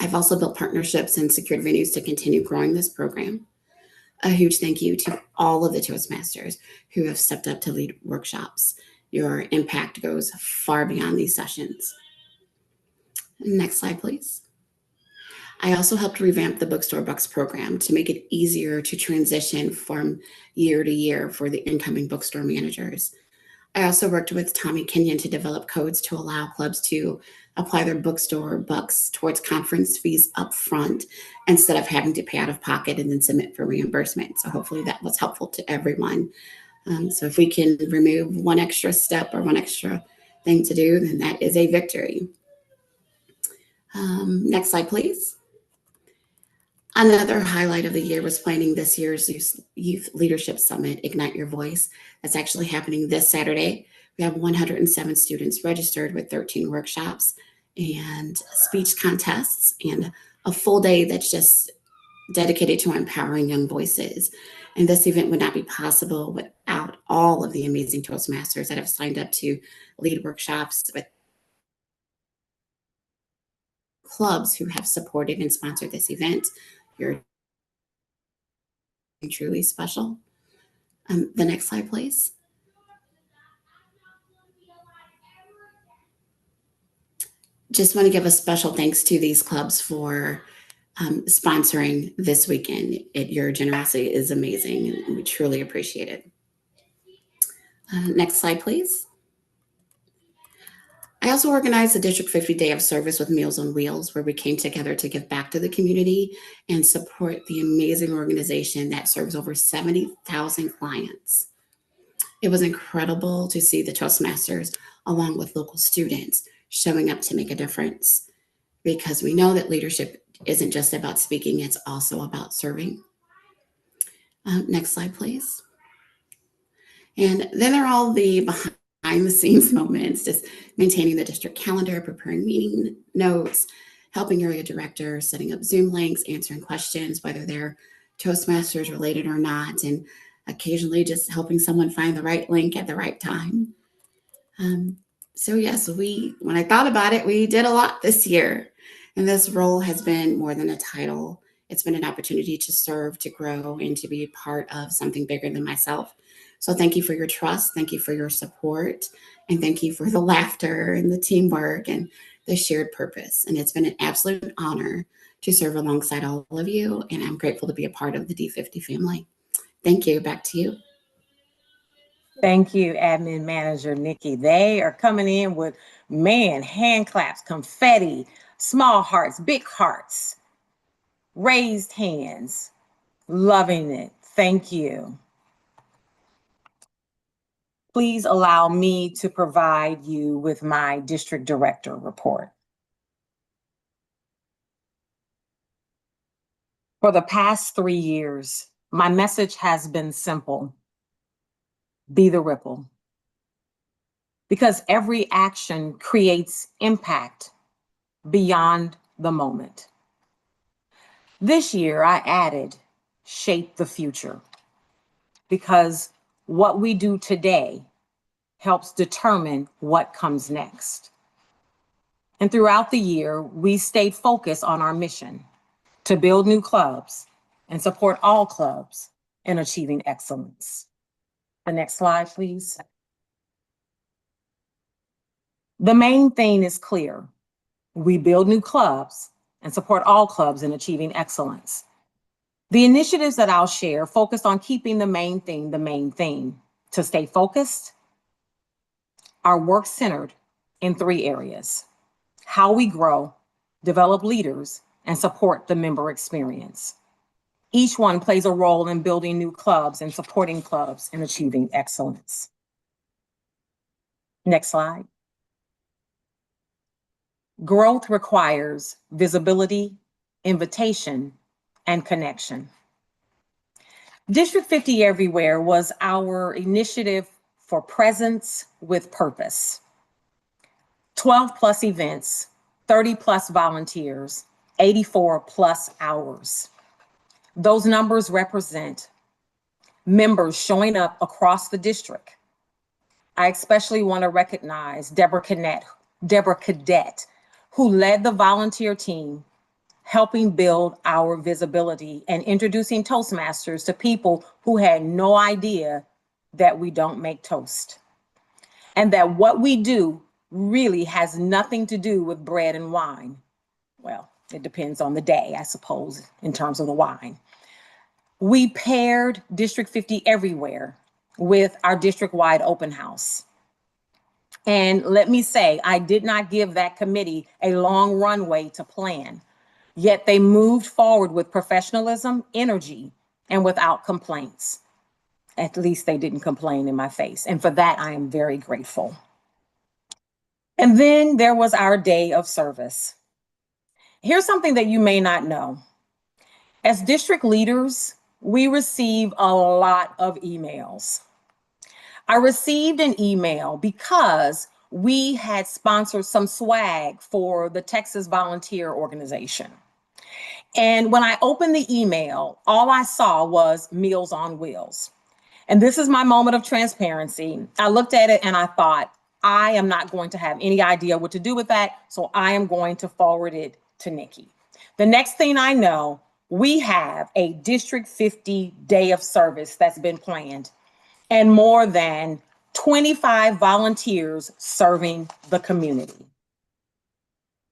I've also built partnerships and secured venues to continue growing this program. A huge thank you to all of the Toastmasters who have stepped up to lead workshops. Your impact goes far beyond these sessions. Next slide, please. I also helped revamp the Bookstore Bucks program to make it easier to transition from year to year for the incoming bookstore managers. I also worked with Tommy Kenyon to develop codes to allow clubs to apply their bookstore bucks towards conference fees up front instead of having to pay out of pocket and then submit for reimbursement. So hopefully that was helpful to everyone. So if we can remove one extra step or one extra thing to do, then that is a victory. Next slide, please. Another highlight of the year was planning this year's Youth Leadership Summit, Ignite Your Voice. That's actually happening this Saturday. We have 107 students registered with 13 workshops and speech contests and a full day that's just dedicated to empowering young voices. And this event would not be possible without all of the amazing Toastmasters that have signed up to lead workshops with clubs who have supported and sponsored this event. You're truly special. The next slide, please. just want to give a special thanks to these clubs for sponsoring this weekend. Your generosity is amazing, and we truly appreciate it. Next slide, please. I also organized the District 50 Day of Service with Meals on Wheels, where we came together to give back to the community and support the amazing organization that serves over 70,000 clients. It was incredible to see the Toastmasters, along with local students, showing up to make a difference, because we know that leadership isn't just about speaking, it's also about serving. Next slide, please. And then there are all the behind the scenes moments, just maintaining the district calendar, preparing meeting notes, helping area directors, setting up Zoom links, answering questions, whether they're Toastmasters related or not, and occasionally just helping someone find the right link at the right time. So yes, when I thought about it, we did a lot this year. And this role has been more than a title. It's been an opportunity to serve, to grow, and to be part of something bigger than myself. So thank you for your trust. Thank you for your support. And thank you for the laughter and the teamwork and the shared purpose. And it's been an absolute honor to serve alongside all of you. And I'm grateful to be a part of the D50 family. Thank you. Back to you. Thank you, Admin Manager Nikki. They are coming in with, hand claps, confetti, small hearts, big hearts, raised hands, loving it. Thank you. Please allow me to provide you with my district director report. For the past 3 years, my message has been simple: be the ripple. Because every action creates impact beyond the moment. This year, I added shape the future, because what we do today helps determine what comes next. And throughout the year, we stayed focused on our mission to build new clubs and support all clubs in achieving excellence. The next slide, please. The main theme is clear. We build new clubs and support all clubs in achieving excellence. The initiatives that I'll share focus on keeping the main theme. To stay focused, our work centered in 3 areas: how we grow, develop leaders, and support the member experience. Each one plays a role in building new clubs and supporting clubs in achieving excellence. Next slide. Growth requires visibility, invitation, and connection. District 50 Everywhere was our initiative for presence with purpose. 12+ events, 30+ volunteers, 84+ hours. Those numbers represent members showing up across the district. I especially want to recognize Deborah Cadet, who led the volunteer team, helping build our visibility and introducing Toastmasters to people who had no idea that we don't make toast, and that what we do really has nothing to do with bread and wine. Well, it depends on the day, I suppose, in terms of the wine. We paired District 50 Everywhere with our district-wide open house. And let me say, I did not give that committee a long runway to plan, yet they moved forward with professionalism, energy, and without complaints. At least they didn't complain in my face. And for that, I am very grateful. And then there was our day of service. Here's something that you may not know. As district leaders, we receive a lot of emails. I received an email because we had sponsored some swag for the Texas Volunteer Organization. And when I opened the email, all I saw was Meals on Wheels. And this is my moment of transparency. I looked at it and I thought, I am not going to have any idea what to do with that, so I am going to forward it to Nikki. The next thing I know, we have a District 50 Day of Service that's been planned, and more than 25 volunteers serving the community.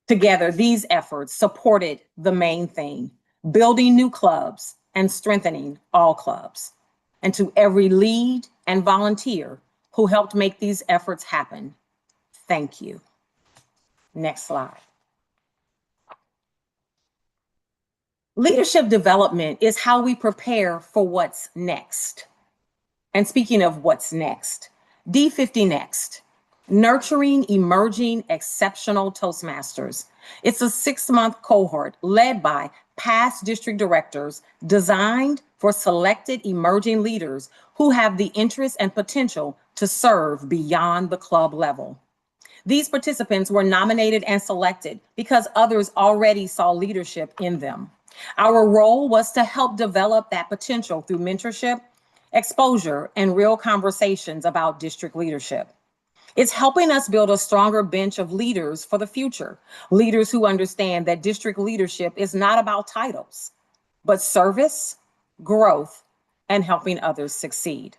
Together, these efforts supported the main theme, building new clubs and strengthening all clubs. And to every lead and volunteer who helped make these efforts happen, thank you. Next slide. Leadership development is how we prepare for what's next. And speaking of what's next, D50 Next, Nurturing Emerging Exceptional Toastmasters. It's a 6-month cohort led by past district directors designed for selected emerging leaders who have the interest and potential to serve beyond the club level. These participants were nominated and selected because others already saw leadership in them. Our role was to help develop that potential through mentorship, exposure, and real conversations about district leadership. It's helping us build a stronger bench of leaders for the future, leaders who understand that district leadership is not about titles, but service, growth, and helping others succeed.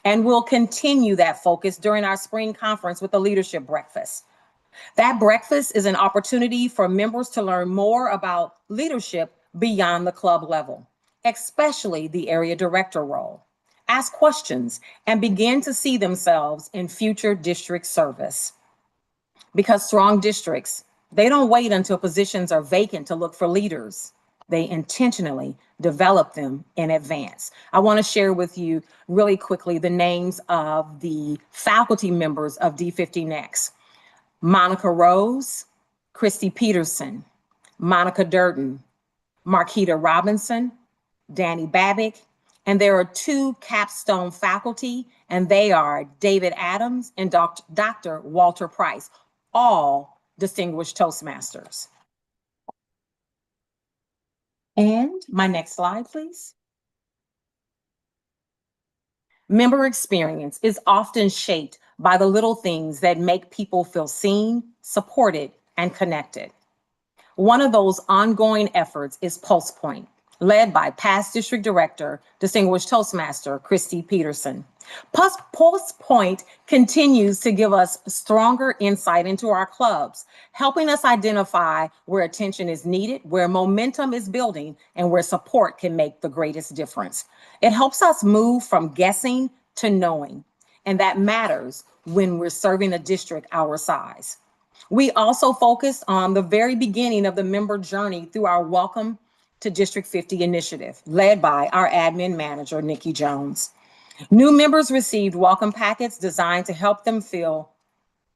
And we'll continue that focus during our spring conference with the Leadership Breakfast. That breakfast is an opportunity for members to learn more about leadership beyond the club level, especially the area director role. Ask questions and begin to see themselves in future district service. Because strong districts, they don't wait until positions are vacant to look for leaders. They intentionally develop them in advance. I want to share with you really quickly the names of the faculty members of D50 Next. Monica Rose, Christy Peterson, Monica Durden, Marquita Robinson, Danny Babick, and there are 2 capstone faculty, and they are David Adams and Dr. Walter Price, all distinguished Toastmasters. And my next slide, please. Member experience is often shaped by the little things that make people feel seen, supported, and connected. One of those ongoing efforts is Pulse Point, led by past district director, distinguished Toastmaster, Christy Peterson. Pulse Point continues to give us stronger insight into our clubs, helping us identify where attention is needed, where momentum is building, and where support can make the greatest difference. It helps us move from guessing to knowing, and that matters when we're serving a district our size. We also focus on the very beginning of the member journey through our Welcome to District 50 initiative, led by our admin manager, Nikki Jones. New members received welcome packets designed to help them feel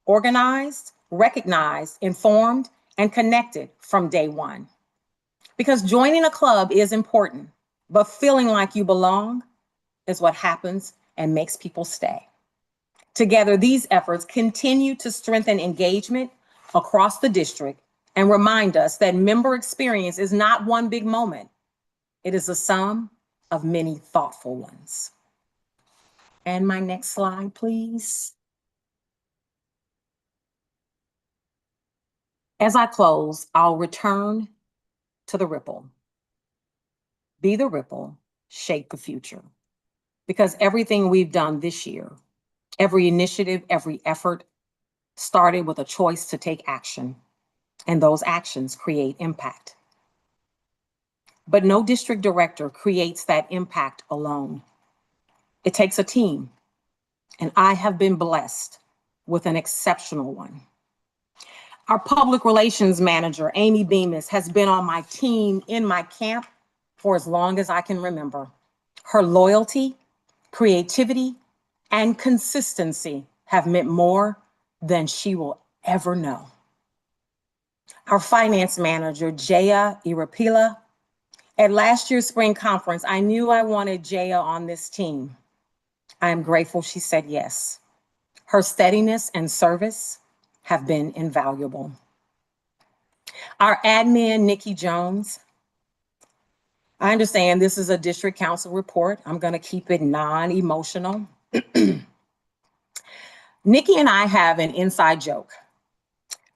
organized, recognized, informed, and connected from day one. Because joining a club is important, but feeling like you belong is what happens and makes people stay. Together, these efforts continue to strengthen engagement across the district and remind us that member experience is not one big moment. It is a sum of many thoughtful ones. And my next slide, please. As I close, I'll return to the ripple. Be the ripple, shape the future. Because everything we've done this year, every initiative, every effort started with a choice to take action, and those actions create impact. But no district director creates that impact alone. It takes a team, and I have been blessed with an exceptional one. Our public relations manager, Amy Bemis, has been on my team in my camp for as long as I can remember. Her loyalty, creativity, and consistency have meant more than she will ever know. Our finance manager, Jaya Irapila. At last year's spring conference, I knew I wanted Jaya on this team. I am grateful she said yes. Her steadiness and service have been invaluable. Our admin, Nikki Jones. I understand this is a district council report. I'm going to keep it non-emotional. Nikki and I have an inside joke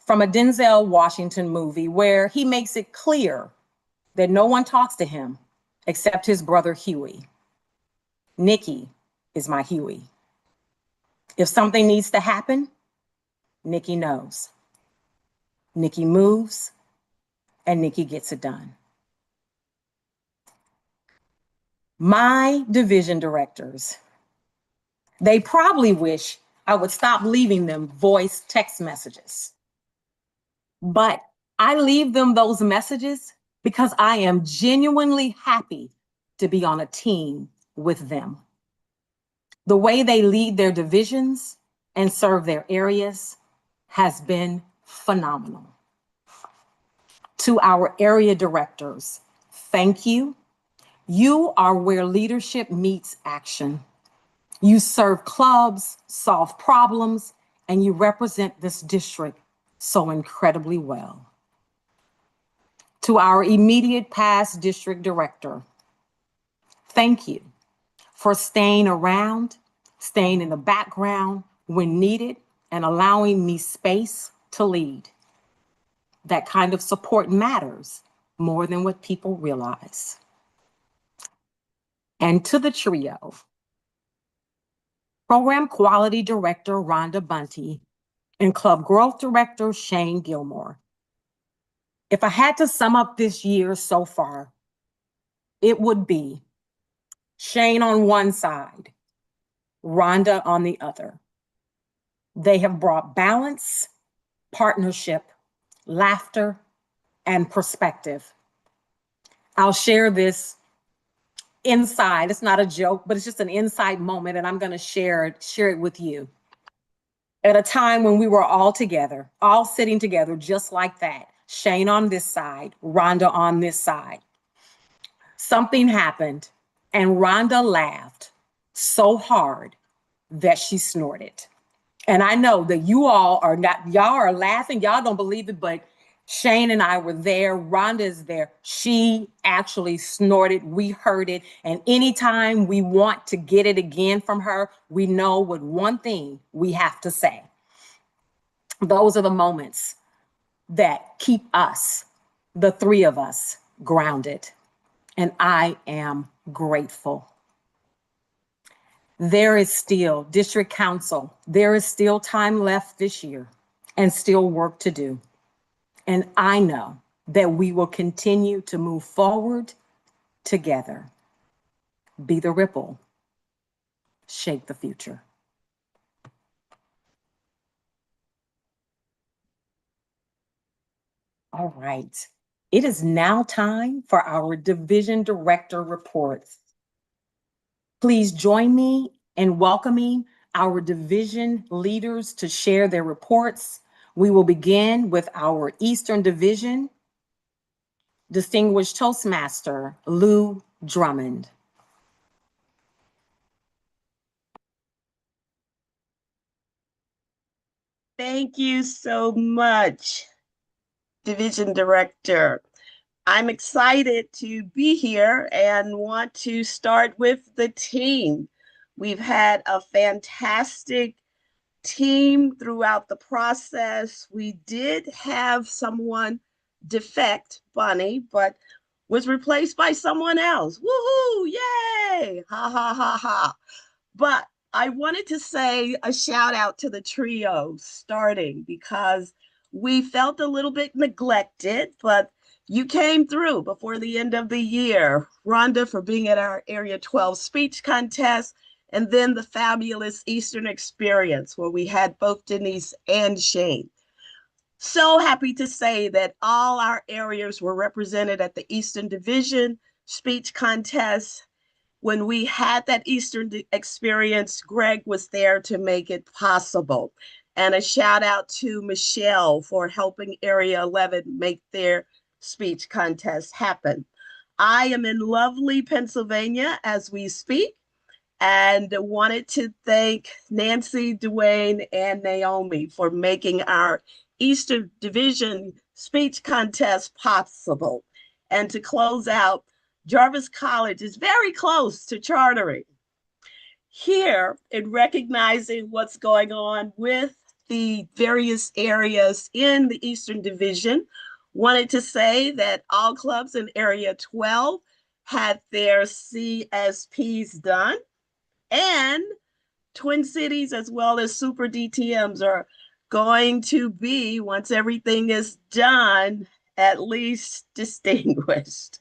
from a Denzel Washington movie where he makes it clear that no one talks to him except his brother Huey. Nikki is my Huey. If something needs to happen, Nikki knows. Nikki moves, and Nikki gets it done. My division directors, they probably wish I would stop leaving them voice text messages. But I leave them those messages because I am genuinely happy to be on a team with them. The way they lead their divisions and serve their areas has been phenomenal. To our area directors, thank you. You are where leadership meets action. You serve clubs, solve problems, and you represent this district so incredibly well. To our immediate past district director, thank you for staying around, staying in the background when needed, and allowing me space to lead. That kind of support matters more than what people realize. And to the trio, Program Quality Director Rhonda Bunty and Club Growth Director Shane Gilmore. If I had to sum up this year so far, it would be Shane on one side, Rhonda on the other. They have brought balance, partnership, laughter, and perspective. I'll share this inside. It's not a joke, but it's just an inside moment, and I'm going to share it with you. At a time when we were all together, all sitting together just like that, Shane on this side, Rhonda on this side, something happened, and Rhonda laughed so hard that she snorted. And I know that you all are not, y'all are laughing, y'all don't believe it, but Shane and I were there, Rhonda is there. She actually snorted, we heard it. And anytime we want to get it again from her, we know what one thing we have to say. Those are the moments that keep us, the three of us, grounded. And I am grateful. There is still, District Council, there is still time left this year and still work to do. And I know that we will continue to move forward together. Be the ripple, shape the future. All right, it is now time for our division director reports. Please join me in welcoming our division leaders to share their reports. We will begin with our Eastern Division Distinguished Toastmaster, Lou Drummond. Thank you so much, Division Director. I'm excited to be here and want to start with the team. We've had a fantastic team throughout the process. We did have someone defect, Bunny, but was replaced by someone else. Woohoo! Yay! Ha ha ha ha. But I wanted to say a shout out to the trio starting because we felt a little bit neglected, but you came through before the end of the year. Rhonda for being at our Area 12 speech contest, and then the fabulous Eastern Experience where we had both Denise and Shane. So happy to say that all our areas were represented at the Eastern Division speech contest. When we had that Eastern Experience, Greg was there to make it possible. And a shout out to Michelle for helping Area 11 make their speech contest happen. I am in lovely Pennsylvania as we speak and wanted to thank Nancy, Dwayne, and Naomi for making our Eastern Division speech contest possible. And to close out, Jarvis College is very close to chartering. Here, in recognizing what's going on with the various areas in the Eastern Division, wanted to say that all clubs in Area 12 had their CSPs done, and Twin Cities as well as Super DTMs are going to be, once everything is done, at least distinguished.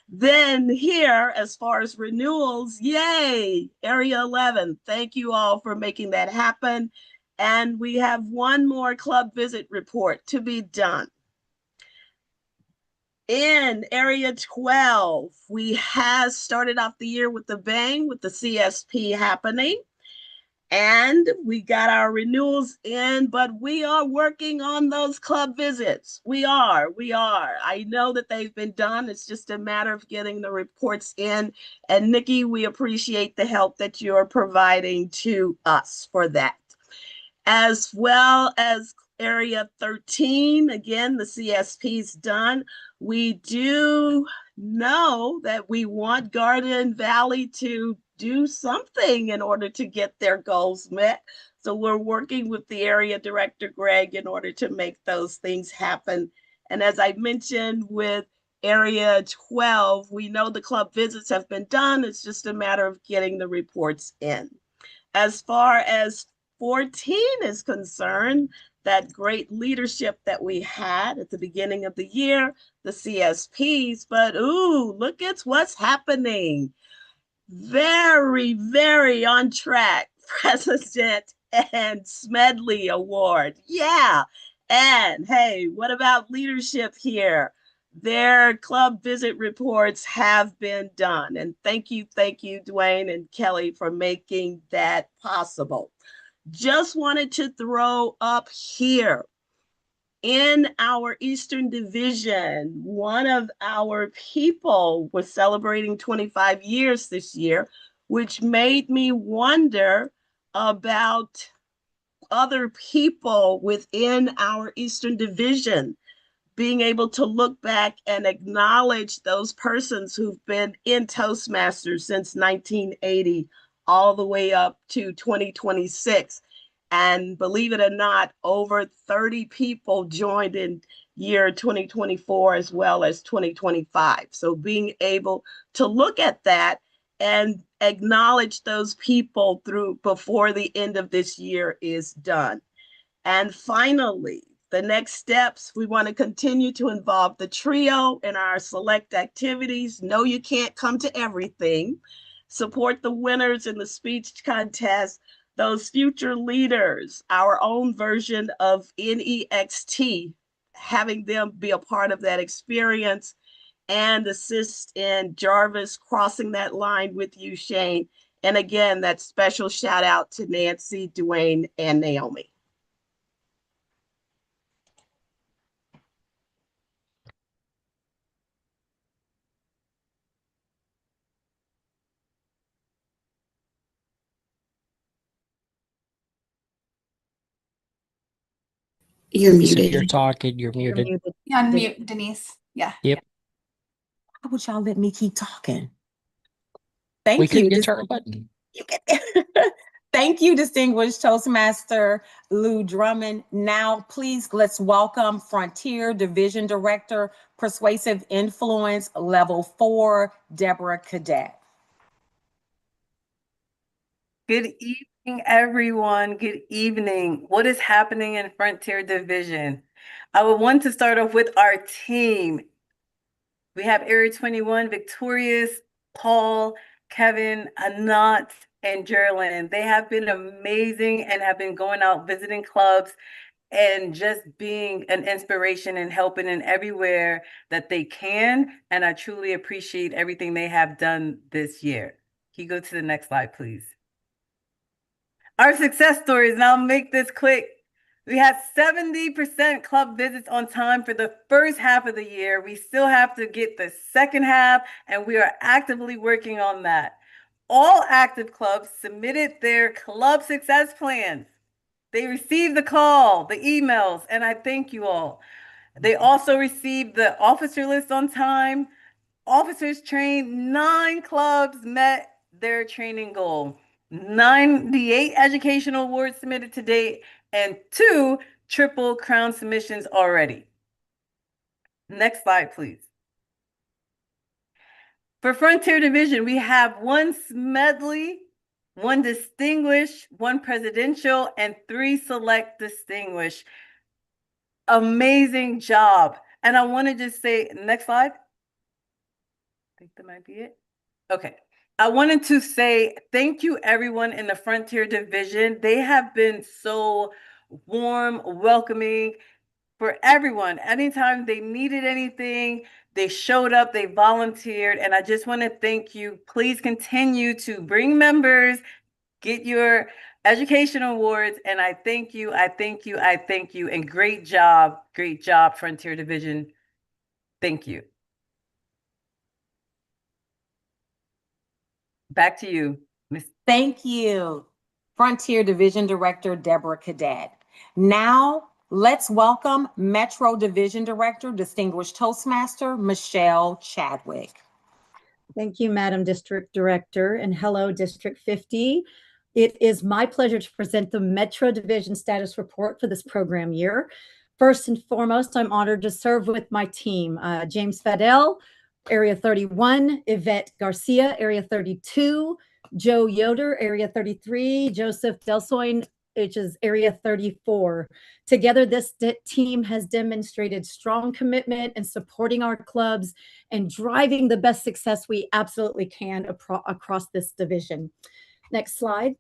Then here, as far as renewals, yay, Area 11. Thank you all for making that happen. And we have one more club visit report to be done. In Area 12, we have started off the year with a bang with the CSP happening. And we got our renewals in, but we are working on those club visits. We are. I know that they've been done. It's just a matter of getting the reports in. And Nikki, we appreciate the help that you're providing to us for that. As well as Area 13, again, the CSP's done. We do know that we want Garden Valley to do something in order to get their goals met. So we're working with the area director, Greg, in order to make those things happen. And as I mentioned with Area 12, we know the club visits have been done. It's just a matter of getting the reports in. As far as 14 is concerned, that great leadership that we had at the beginning of the year, the CSPs, but ooh, look at what's happening. Very, very on track, President and Smedley Award. Yeah. And hey, what about leadership here? Their club visit reports have been done. And thank you, Dwayne and Kelly, for making that possible. Just wanted to throw up here. In our Eastern Division, one of our people was celebrating 25 years this year, which made me wonder about other people within our Eastern Division being able to look back and acknowledge those persons who've been in Toastmasters since 1980 all the way up to 2026. And believe it or not, over 30 people joined in year 2024 as well as 2025. So being able to look at that and acknowledge those people through before the end of this year is done. And finally, the next steps, we want to continue to involve the trio in our select activities. No, you can't come to everything. Support the winners in the speech contest, those future leaders, our own version of NEXT, having them be a part of that experience and assist in Jarvis crossing that line with you, Shane. And again, that special shout out to Nancy, Dwayne, and Naomi. You're Denise, if muted. you're talking, you're You're muted. muted. Yeah, unmute, Denise. Yeah. Yep. How would y'all let me keep talking? We Thank couldn't you. get to our button. Thank you, distinguished Toastmaster Lou Drummond. Now, please, let's welcome Frontier Division Director, Persuasive Influence, Level 4, Deborah Cadet. Good evening, everyone. Good evening. What is happening in Frontier Division? I would want to start off with our team. We have Area 21, Victorious, Paul, Kevin, Anat, and Jerlyn. They have been amazing and have been going out visiting clubs and just being an inspiration and helping in everywhere that they can. And I truly appreciate everything they have done this year. Can you go to the next slide, please? Our success stories, and I'll make this quick. We had 70% club visits on time for the first half of the year. We still have to get the second half, and we are actively working on that. All active clubs submitted their club success plans. They received the call, the emails, and I thank you all. They also received the officer list on time. Officers trained, 9 clubs met their training goal. 98 educational awards submitted to date, and 2 Triple Crown submissions already. Next slide, please. For Frontier Division, we have 1 Smedley 1 distinguished, 1 presidential, and 3 select distinguished. Amazing job. And I want to just say, next slide. I think that might be it. Okay. I wanted to say thank you, everyone in the Frontier Division. They have been so warm, welcoming for everyone. Anytime they needed anything, they showed up, they volunteered, and I just want to thank you. Please continue to bring members, get your education awards, and I thank you, I thank you, I thank you, and great job, Frontier Division. Thank you. Back to you, Ms. Thank you, Frontier Division Director Deborah Cadet. Now, let's welcome Metro Division Director, Distinguished Toastmaster Michelle Chadwick. Thank you, Madam District Director, and hello, District 50. It is my pleasure to present the Metro Division Status Report for this program year. First and foremost, I'm honored to serve with my team, James Fadell, Area 31, Yvette Garcia, Area 32, Joe Yoder, Area 33, Joseph Delsoin, which is Area 34. Together, this team has demonstrated strong commitment in supporting our clubs and driving the best success we absolutely can across this division. Next slide.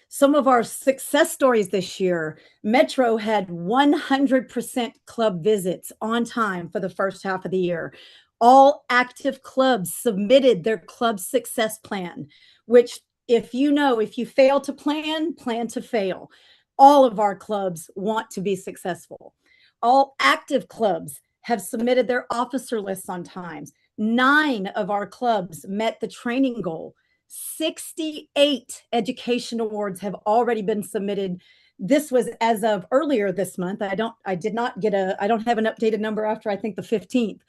Some of our success stories this year: Metro had 100% club visits on time for the first half of the year. All active clubs submitted their club success plan, which if you fail to plan to fail. All of our clubs want to be successful. All active clubs have submitted their officer lists on time. 9 of our clubs met the training goal. 68 education awards have already been submitted. This was as of earlier this month. I don't have an updated number after I think the 15th.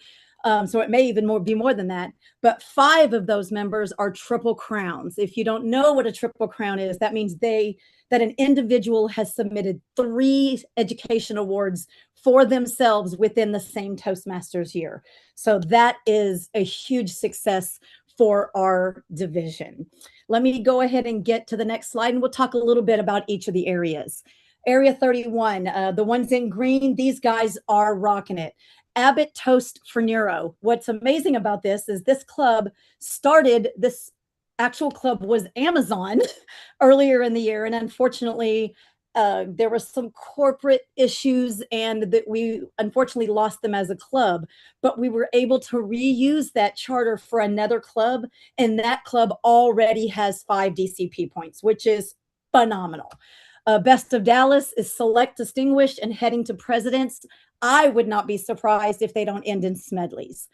So it may even be more than that, but 5 of those members are Triple Crowns. If you don't know what a Triple Crown is, that means that an individual has submitted 3 education awards for themselves within the same Toastmasters year. So that is a huge success for our division. Let me go ahead and get to the next slide, and we'll talk a little bit about each of the areas. Area 31, the ones in green, these guys are rocking it. Abbott Toast for Neuro. What's amazing about this is this actual club was Amazon earlier in the year, and unfortunately there were some corporate issues and that we unfortunately lost them as a club, but we were able to reuse that charter for another club, and that club already has 5 DCP points, which is phenomenal. Best of Dallas is select distinguished and heading to presidents. I would not be surprised if they don't end in Smedley's.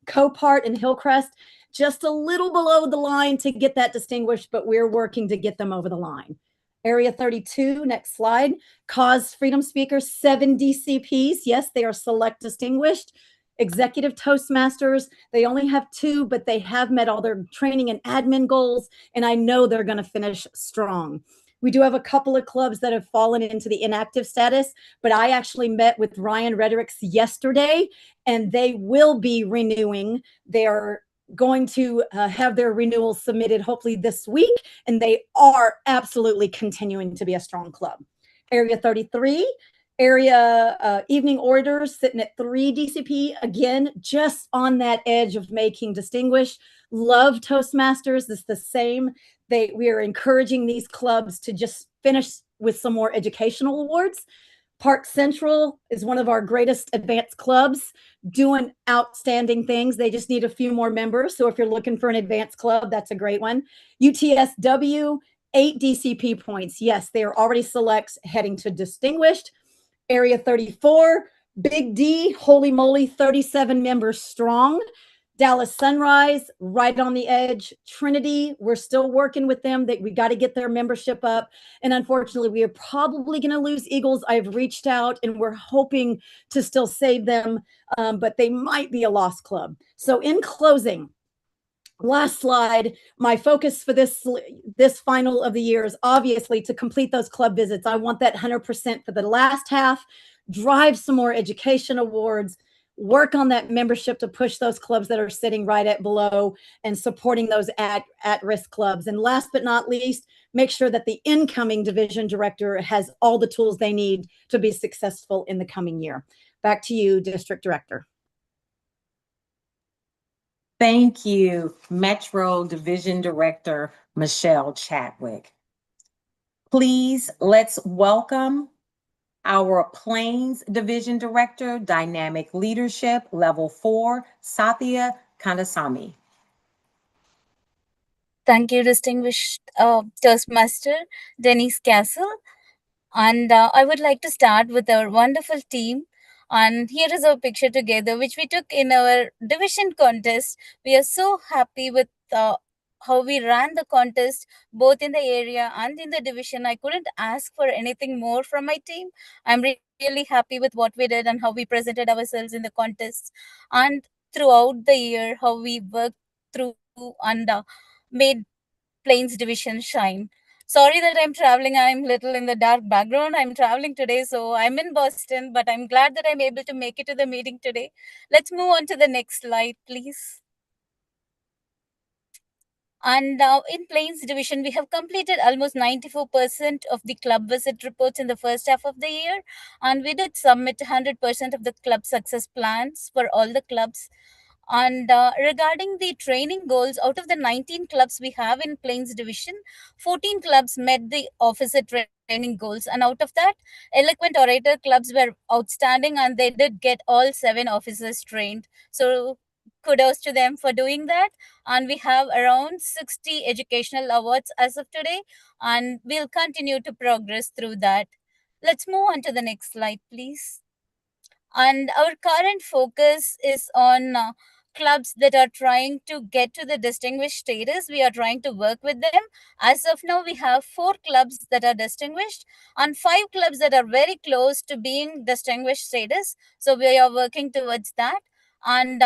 Copart and Hillcrest, just a little below the line to get that distinguished, but we're working to get them over the line. Area 32, next slide. Cause Freedom Speakers, 7 DCPs. Yes, they are select distinguished. Executive Toastmasters, they only have 2, but they have met all their training and admin goals, and I know they're going to finish strong. We do have a couple of clubs that have fallen into the inactive status, but I actually met with Ryan Rhetorics yesterday, and they will be renewing. They are going to have their renewals submitted hopefully this week, and they are absolutely continuing to be a strong club. Area 33, area evening orders sitting at 3 DCP, again, just on that edge of making distinguished. Love Toastmasters is the same. We are encouraging these clubs to just finish with some more educational awards. Park Central is one of our greatest advanced clubs, doing outstanding things. They just need a few more members. So if you're looking for an advanced club, that's a great one. UTSW, 8 DCP points. Yes, they are already selects heading to distinguished. Area 34, Big D, holy moly, 37 members strong. Dallas Sunrise, right on the edge. Trinity, we're still working with them. We got to get their membership up. And unfortunately, we are probably going to lose Eagles. I've reached out and we're hoping to still save them, but they might be a lost club. So in closing, last slide, my focus for this final of the year is obviously to complete those club visits. I want that 100% for the last half, drive some more education awards, work on that membership to push those clubs that are sitting right at below and supporting those at-risk clubs. And last but not least, make sure that the incoming division director has all the tools they need to be successful in the coming year. Back to you, District Director. Thank you, Metro Division Director Michelle Chadwick. Please, let's welcome our Plains Division Director, Dynamic Leadership, Level 4, Satya Kandasamy. Thank you, distinguished Toastmaster Denise Castle. And I would like to start with our wonderful team. And here is our picture together, which we took in our division contest. We are so happy with how we ran the contest, both in the area and in the division. I couldn't ask for anything more from my team. I'm really happy with what we did and how we presented ourselves in the contest. And throughout the year, how we worked through and made Plains Division shine. Sorry that I'm traveling. I'm little in the dark background. I'm traveling today, so I'm in Boston, but I'm glad that I'm able to make it to the meeting today. Let's move on to the next slide, please. And in Plains Division, we have completed almost 94% of the club visit reports in the first half of the year. And we did submit 100% of the club success plans for all the clubs. And regarding the training goals, out of the 19 clubs we have in Plains Division, 14 clubs met the officer training goals. And out of that, eloquent orator clubs were outstanding and they did get all 7 officers trained. So kudos to them for doing that. And we have around 60 educational awards as of today, and we'll continue to progress through that. Let's move on to the next slide, please. And our current focus is on clubs that are trying to get to the distinguished status. We are trying to work with them. As of now, we have 4 clubs that are distinguished and 5 clubs that are very close to being distinguished status. So we are working towards that. And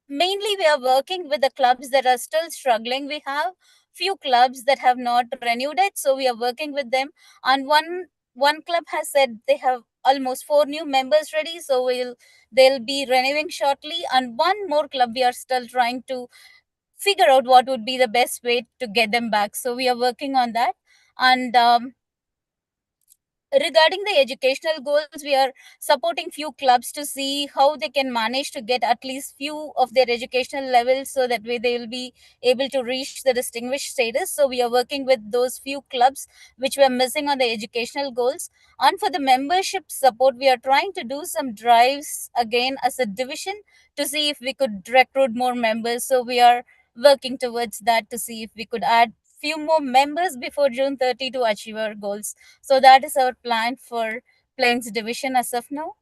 mainly we are working with the clubs that are still struggling. We have few clubs that have not renewed it, so we are working with them. And one club has said they have almost 4 new members ready, so they'll be renewing shortly. And one more club we are still trying to figure out what would be the best way to get them back, so we are working on that. And regarding the educational goals, we are supporting few clubs to see how they can manage to get at least few of their educational levels, so that way they will be able to reach the distinguished status. So we are working with those few clubs which were missing on the educational goals. And for the membership support, we are trying to do some drives again as a division to see if we could recruit more members. So we are working towards that to see if we could add few more members before June 30 to achieve our goals. So that is our plan for Plains Division as of now.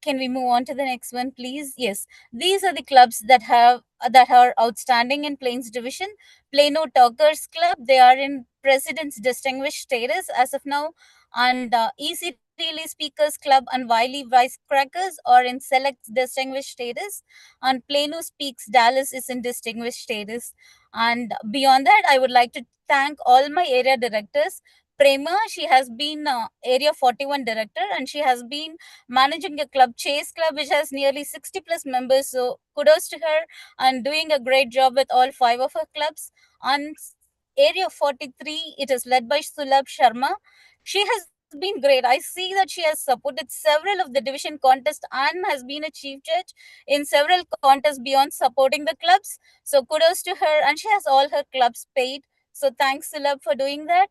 Can we move on to the next one, please? Yes, these are the clubs that are outstanding in Plains Division. Plano Talkers Club, they are in President's Distinguished status as of now, and Easy Really Speakers Club and Wiley Wisecrackers are in Select Distinguished status, and Plano Speaks Dallas is in Distinguished status. And beyond that, I would like to thank all my area directors. Prema, she has been Area 41 director, and she has been managing a club, Chase Club, which has nearly 60 plus members. So kudos to her and doing a great job with all 5 of her clubs. And Area 43, it is led by Sulabh Sharma. She has been great. I see that she has supported several of the division contests and has been a chief judge in several contests beyond supporting the clubs. So kudos to her, and she has all her clubs paid. So thanks, Sulabh, for doing that.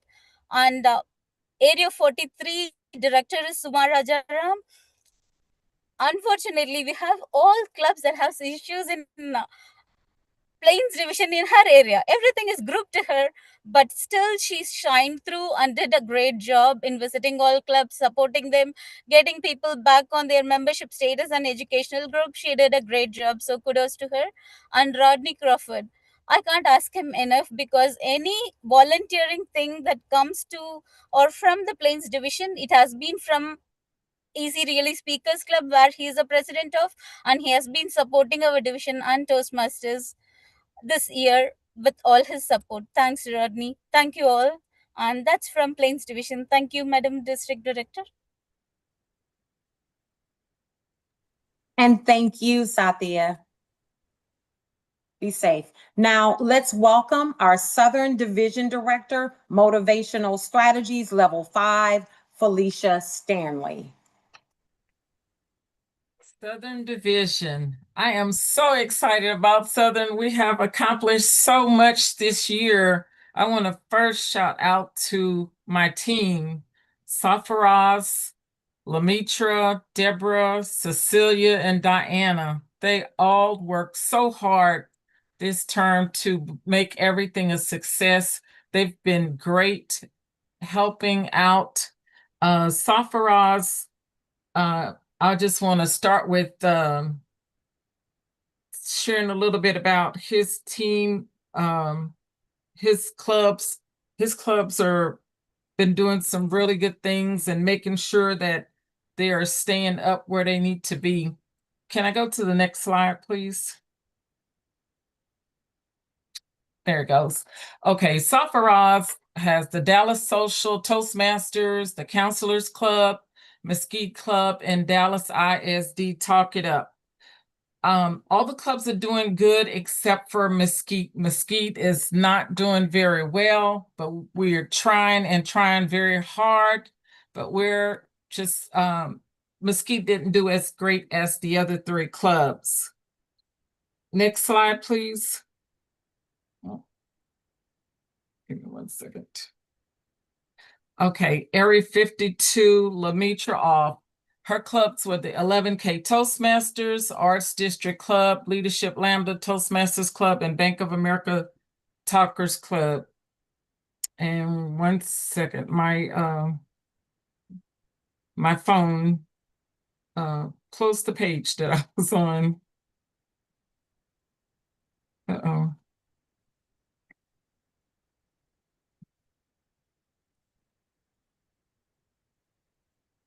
And Area 43 director is Sumar Rajaram. Unfortunately, we have all clubs that have issues in Plains Division in her area. Everything is grouped to her, but still she shined through and did a great job in visiting all clubs, supporting them, getting people back on their membership status and educational group. She did a great job, so kudos to her. And Rodney Crawford, I can't ask him enough, because any volunteering thing that comes to or from the Plains Division, it has been from Easy Really Speakers Club, where he is the president of, and he has been supporting our division and Toastmasters this year with all his support. Thanks, Rodney. Thank you all. And that's from Plains Division. Thank you, Madam District Director. And thank you, Satya. Be safe. Now, let's welcome our Southern Division Director, Motivational Strategies, Level 5, Felicia Stanley. Southern Division. I am so excited about Southern. We have accomplished so much this year. I want to first shout out to my team, Safaraz, Lamitra, Deborah, Cecilia, and Diana. They all worked so hard this term to make everything a success. They've been great helping out. Safaraz, I just want to start with sharing a little bit about his team, his clubs. His clubs are been doing some really good things and making sure that they are staying up where they need to be. Can I go to the next slide, please? There it goes. Okay, Safaraz has the Dallas Social, Toastmasters, the Counselors Club, Mesquite Club, and Dallas ISD Talk It Up. All the clubs are doing good except for Mesquite. Mesquite is not doing very well, but we're trying very hard, but we're just, Mesquite didn't do as great as the other three clubs. Next slide, please. Oh, give me 1 second. Okay, Area 52, Lamitra off. Her clubs were the 11K Toastmasters, Arts District Club, Leadership Lambda Toastmasters Club, and Bank of America Talkers Club. And 1 second, my phone closed the page that I was on. Uh-oh.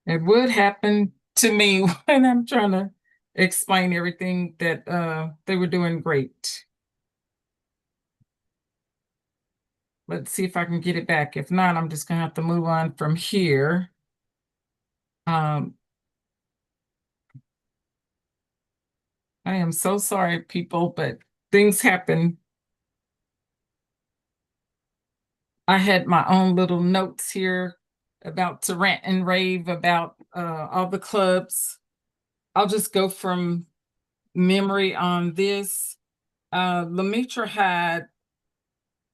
It would happen to me when I'm trying to explain everything that they were doing great. Let's see if I can get it back. If not, I'm just gonna have to move on from here. I am so sorry, people, but things happen. I had my own little notes here about to rant and rave about all the clubs. I'll just go from memory on this. Lamitra had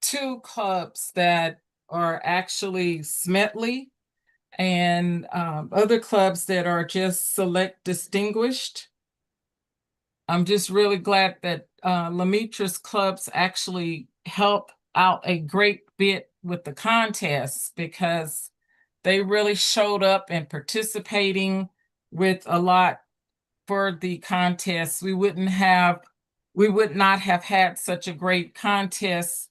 2 clubs that are actually Smetley and other clubs that are just select distinguished. I'm just really glad that Lamitra's clubs actually help out a great bit with the contests because they really showed up and participating with a lot for the contest. We would not have had such a great contest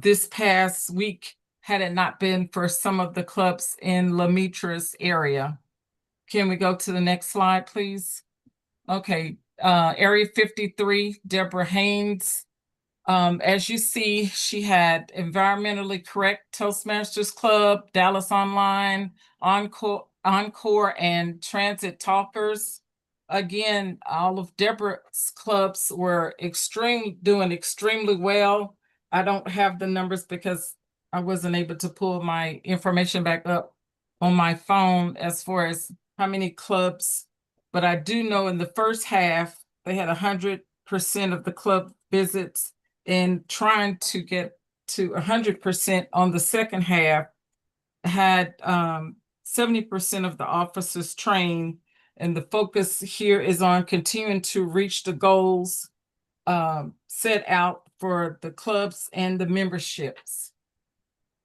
this past week had it not been for some of the clubs in Lamitra's area. Can we go to the next slide, please? Okay, Area 53, Deborah Haynes. As you see, she had Environmentally Correct Toastmasters Club, Dallas Online, Encore, and Transit Talkers. Again, all of Deborah's clubs were doing extremely well. I don't have the numbers because I wasn't able to pull my information back up on my phone as far as how many clubs, but I do know in the first half, they had 100% of the club visits, and trying to get to 100% on the second half had 70% of the officers trained, and the focus here is on continuing to reach the goals set out for the clubs and the memberships.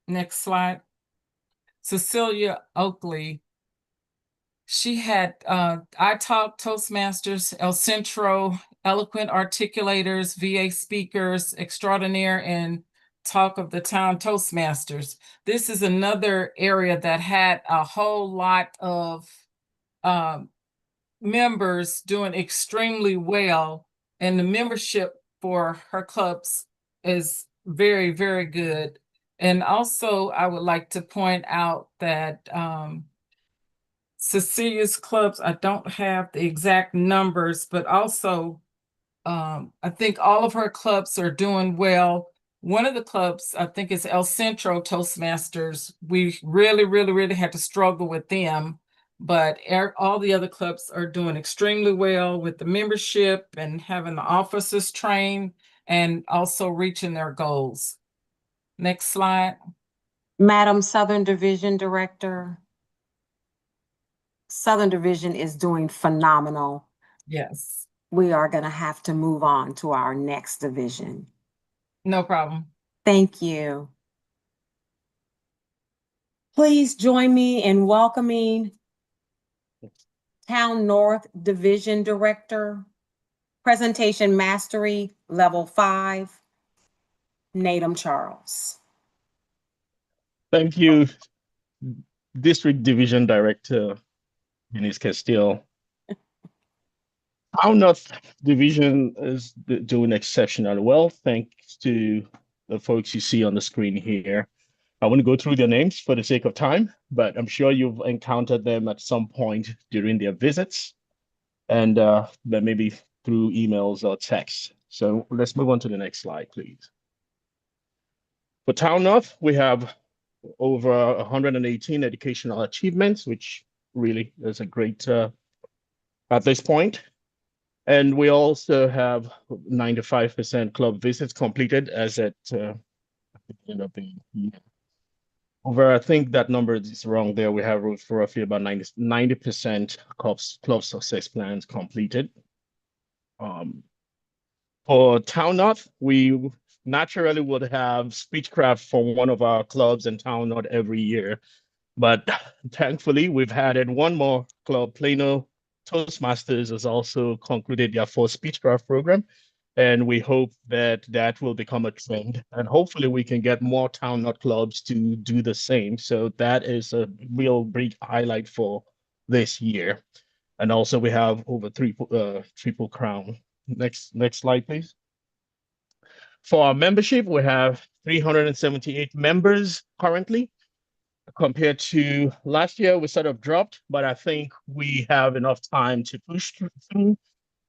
Next slide. Cecilia Oakley. She had iTalk, Toastmasters, El Centro, Eloquent Articulators, VA Speakers, Extraordinaire, and Talk of the Town Toastmasters. This is another area that had a whole lot of members doing extremely well, and the membership for her clubs is very, very good. And also, I would like to point out that Cecilia's clubs, I don't have the exact numbers, but also I think all of her clubs are doing well. One of the clubs, I think it's El Centro Toastmasters. We really, really, really had to struggle with them, but all the other clubs are doing extremely well with the membership and having the officers trained and also reaching their goals. Next slide. Madam Southern Division Director, Southern Division is doing phenomenal. Yes, We are going to have to move on to our next division. no problem. Thank you. Please join me in welcoming Town North Division Director, Presentation Mastery, Level 5, Natum Charles. Thank you, District Division Director Denise Castile. Our North Division is doing exceptionally well, thanks to the folks you see on the screen here. I want to go through their names for the sake of time, but I'm sure you've encountered them at some point during their visits and but maybe through emails or texts. So let's move on to the next slide, please. For Town North, we have over 118 educational achievements, which really is a great at this point. And we also have 95% club visits completed as at the end of the year. Over, I think that number is wrong there. We have roughly about 90% club success plans completed. For Town North, we naturally would have Speechcraft for one of our clubs in Town North every year. But thankfully, we've added one more club. Plano Toastmasters has also concluded their first Speechcraft program. And we hope that that will become a trend. And hopefully we can get more Town North clubs to do the same. So that is a real big highlight for this year. And also we have over Triple Crown. Next slide, please. For our membership, we have 378 members currently. Compared to last year, we sort of dropped, but I think we have enough time to push through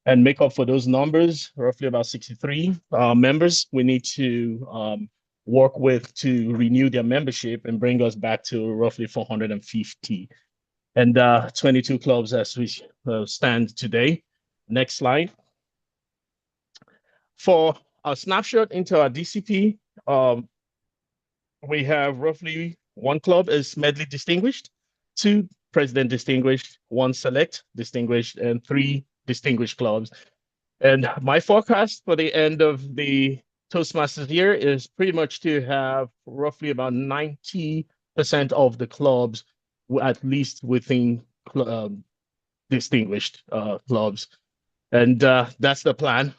and make up for those numbers, roughly about 63 members we need to work with to renew their membership and bring us back to roughly 450. And 22 clubs as we stand today. Next slide. For a snapshot into our DCP, we have roughly one club is Medley Distinguished, 2 President Distinguished, 1 Select Distinguished, and 3 Distinguished clubs. And my forecast for the end of the Toastmasters year is pretty much to have roughly about 90% of the clubs at least within distinguished clubs. And that's the plan.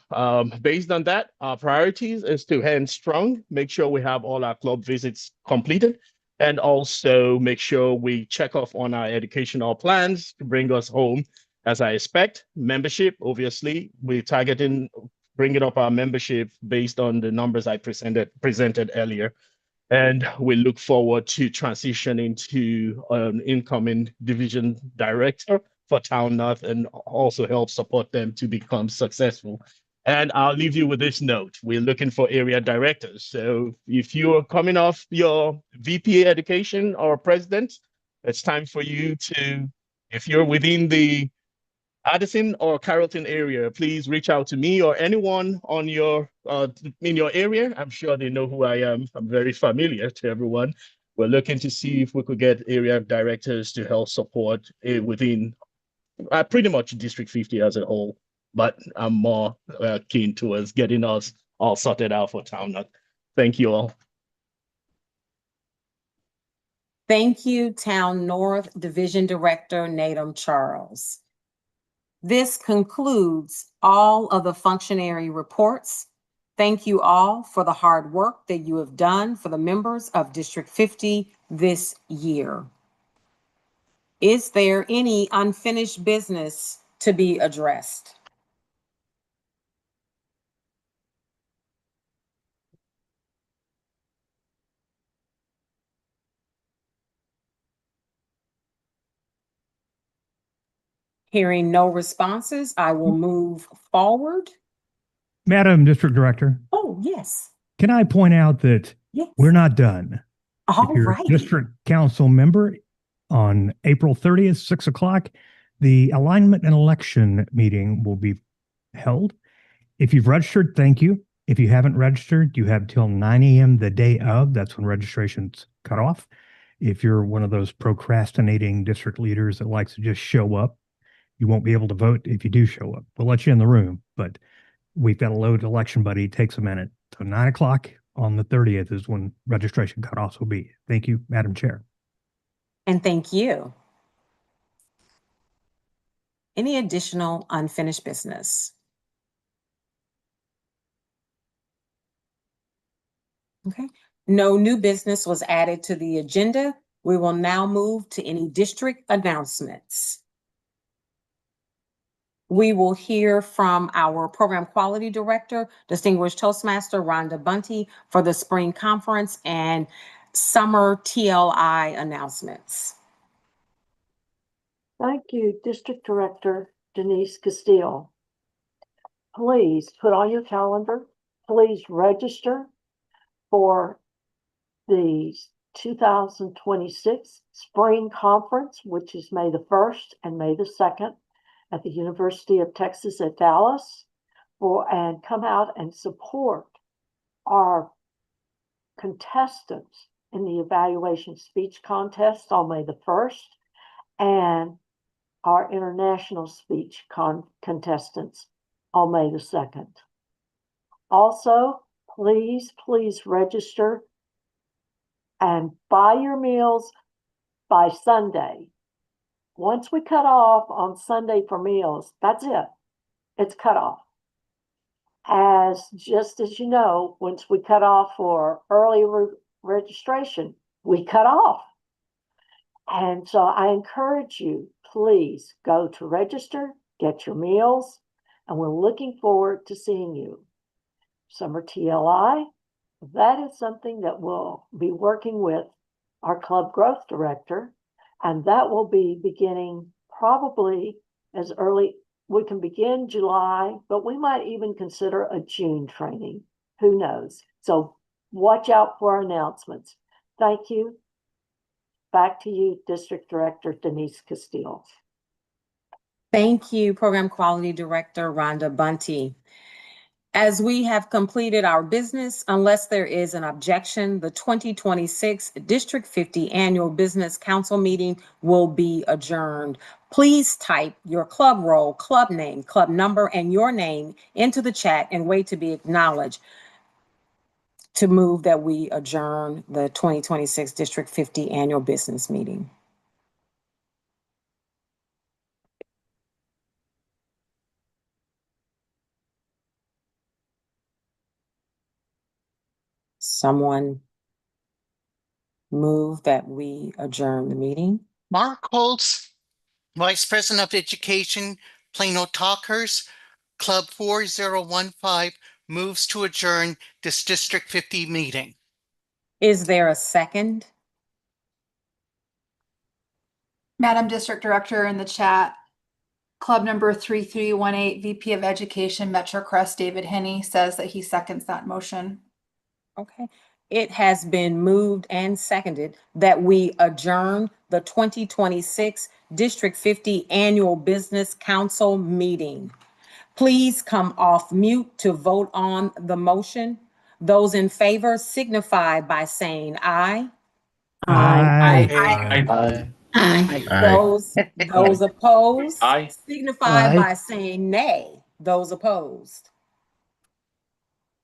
Based on that, our priorities is to end strong, make sure we have all our club visits completed, and also make sure we check off on our educational plans to bring us home. As I expect, membership, obviously, we're targeting bringing up our membership based on the numbers I presented earlier. And we look forward to transitioning to an incoming division director for Town North and also help support them to become successful. And I'll leave you with this note. We're looking for area directors. So if you're coming off your VP education or president, it's time for you to, if you're within the Addison or Carrollton area, please reach out to me or anyone on your in your area. I'm sure they know who I am. I'm very familiar to everyone. We're looking to see if we could get area directors to help support within pretty much District 50 as a whole. But I'm more keen towards getting us all sorted out for Town North. Thank you all. Thank you, Town North Division Director Natum Charles. This concludes all of the functionary reports. Thank you all for the hard work that you have done for the members of District 50 this year. Is there any unfinished business to be addressed? Hearing no responses, I will move forward. Madam District Director, Oh, yes. can I point out that Yes. we're not done? All If you're a right. district council member on April 30th, 6 o'clock, the alignment and election meeting will be held. If you've registered, thank you. If you haven't registered, you have till 9 a.m. the day of. That's when registration's cut off. If you're one of those procrastinating district leaders that likes to just show up, you won't be able to vote if you do show up. We'll let you in the room, but we've got a load election buddy. It takes a minute. So 9 o'clock on the 30th is when registration cutoffs will be. Thank you, Madam Chair. And thank you. Any additional unfinished business? Okay. No new business was added to the agenda. We will now move to any district announcements. We will hear from our Program Quality Director, Distinguished Toastmaster Rhonda Bunty, for the spring conference and summer TLI announcements. Thank you, District Director Denise Castile. Please put on your calendar, please register for the 2026 Spring Conference, which is May the 1st and May the 2nd at the University of Texas at Dallas, and come out and support our contestants in the evaluation speech contest on May the 1st and our international speech contestants on May the 2nd. Also, please register and buy your meals by Sunday. Once we cut off on Sunday for meals, that's it. It's cut off. Just as you know, once we cut off for early registration, we cut off. And so I encourage you, please go to register, get your meals, and we're looking forward to seeing you. Summer TLI, that is something that we'll be working with our Club Growth Director, and that will be beginning probably as early, we can begin July, but we might even consider a June training. Who knows? So watch out for our announcements. Thank you. Back to you, District Director Denise Castile. Thank you, Program Quality Director Rhonda Bunty. As we have completed our business, unless there is an objection, the 2026 District 50 Annual Business Council meeting will be adjourned. Please type your club role, club name, club number, and your name into the chat and wait to be acknowledged to move that we adjourn the 2026 District 50 Annual Business Meeting. Someone move that we adjourn the meeting. Mark Holtz, Vice President of Education, Plano Talkers, Club 4015, moves to adjourn this District 50 meeting. Is there a second? Madam District Director, in the chat, Club number 3318, VP of Education, MetroCrest, David Henney, says that he seconds that motion. Okay. It has been moved and seconded that we adjourn the 2026 District 50 Annual Business Council meeting. Please come off mute to vote on the motion. Those in favor signify by saying aye. Aye. Those opposed Aye. signify Aye. by saying nay. Those opposed.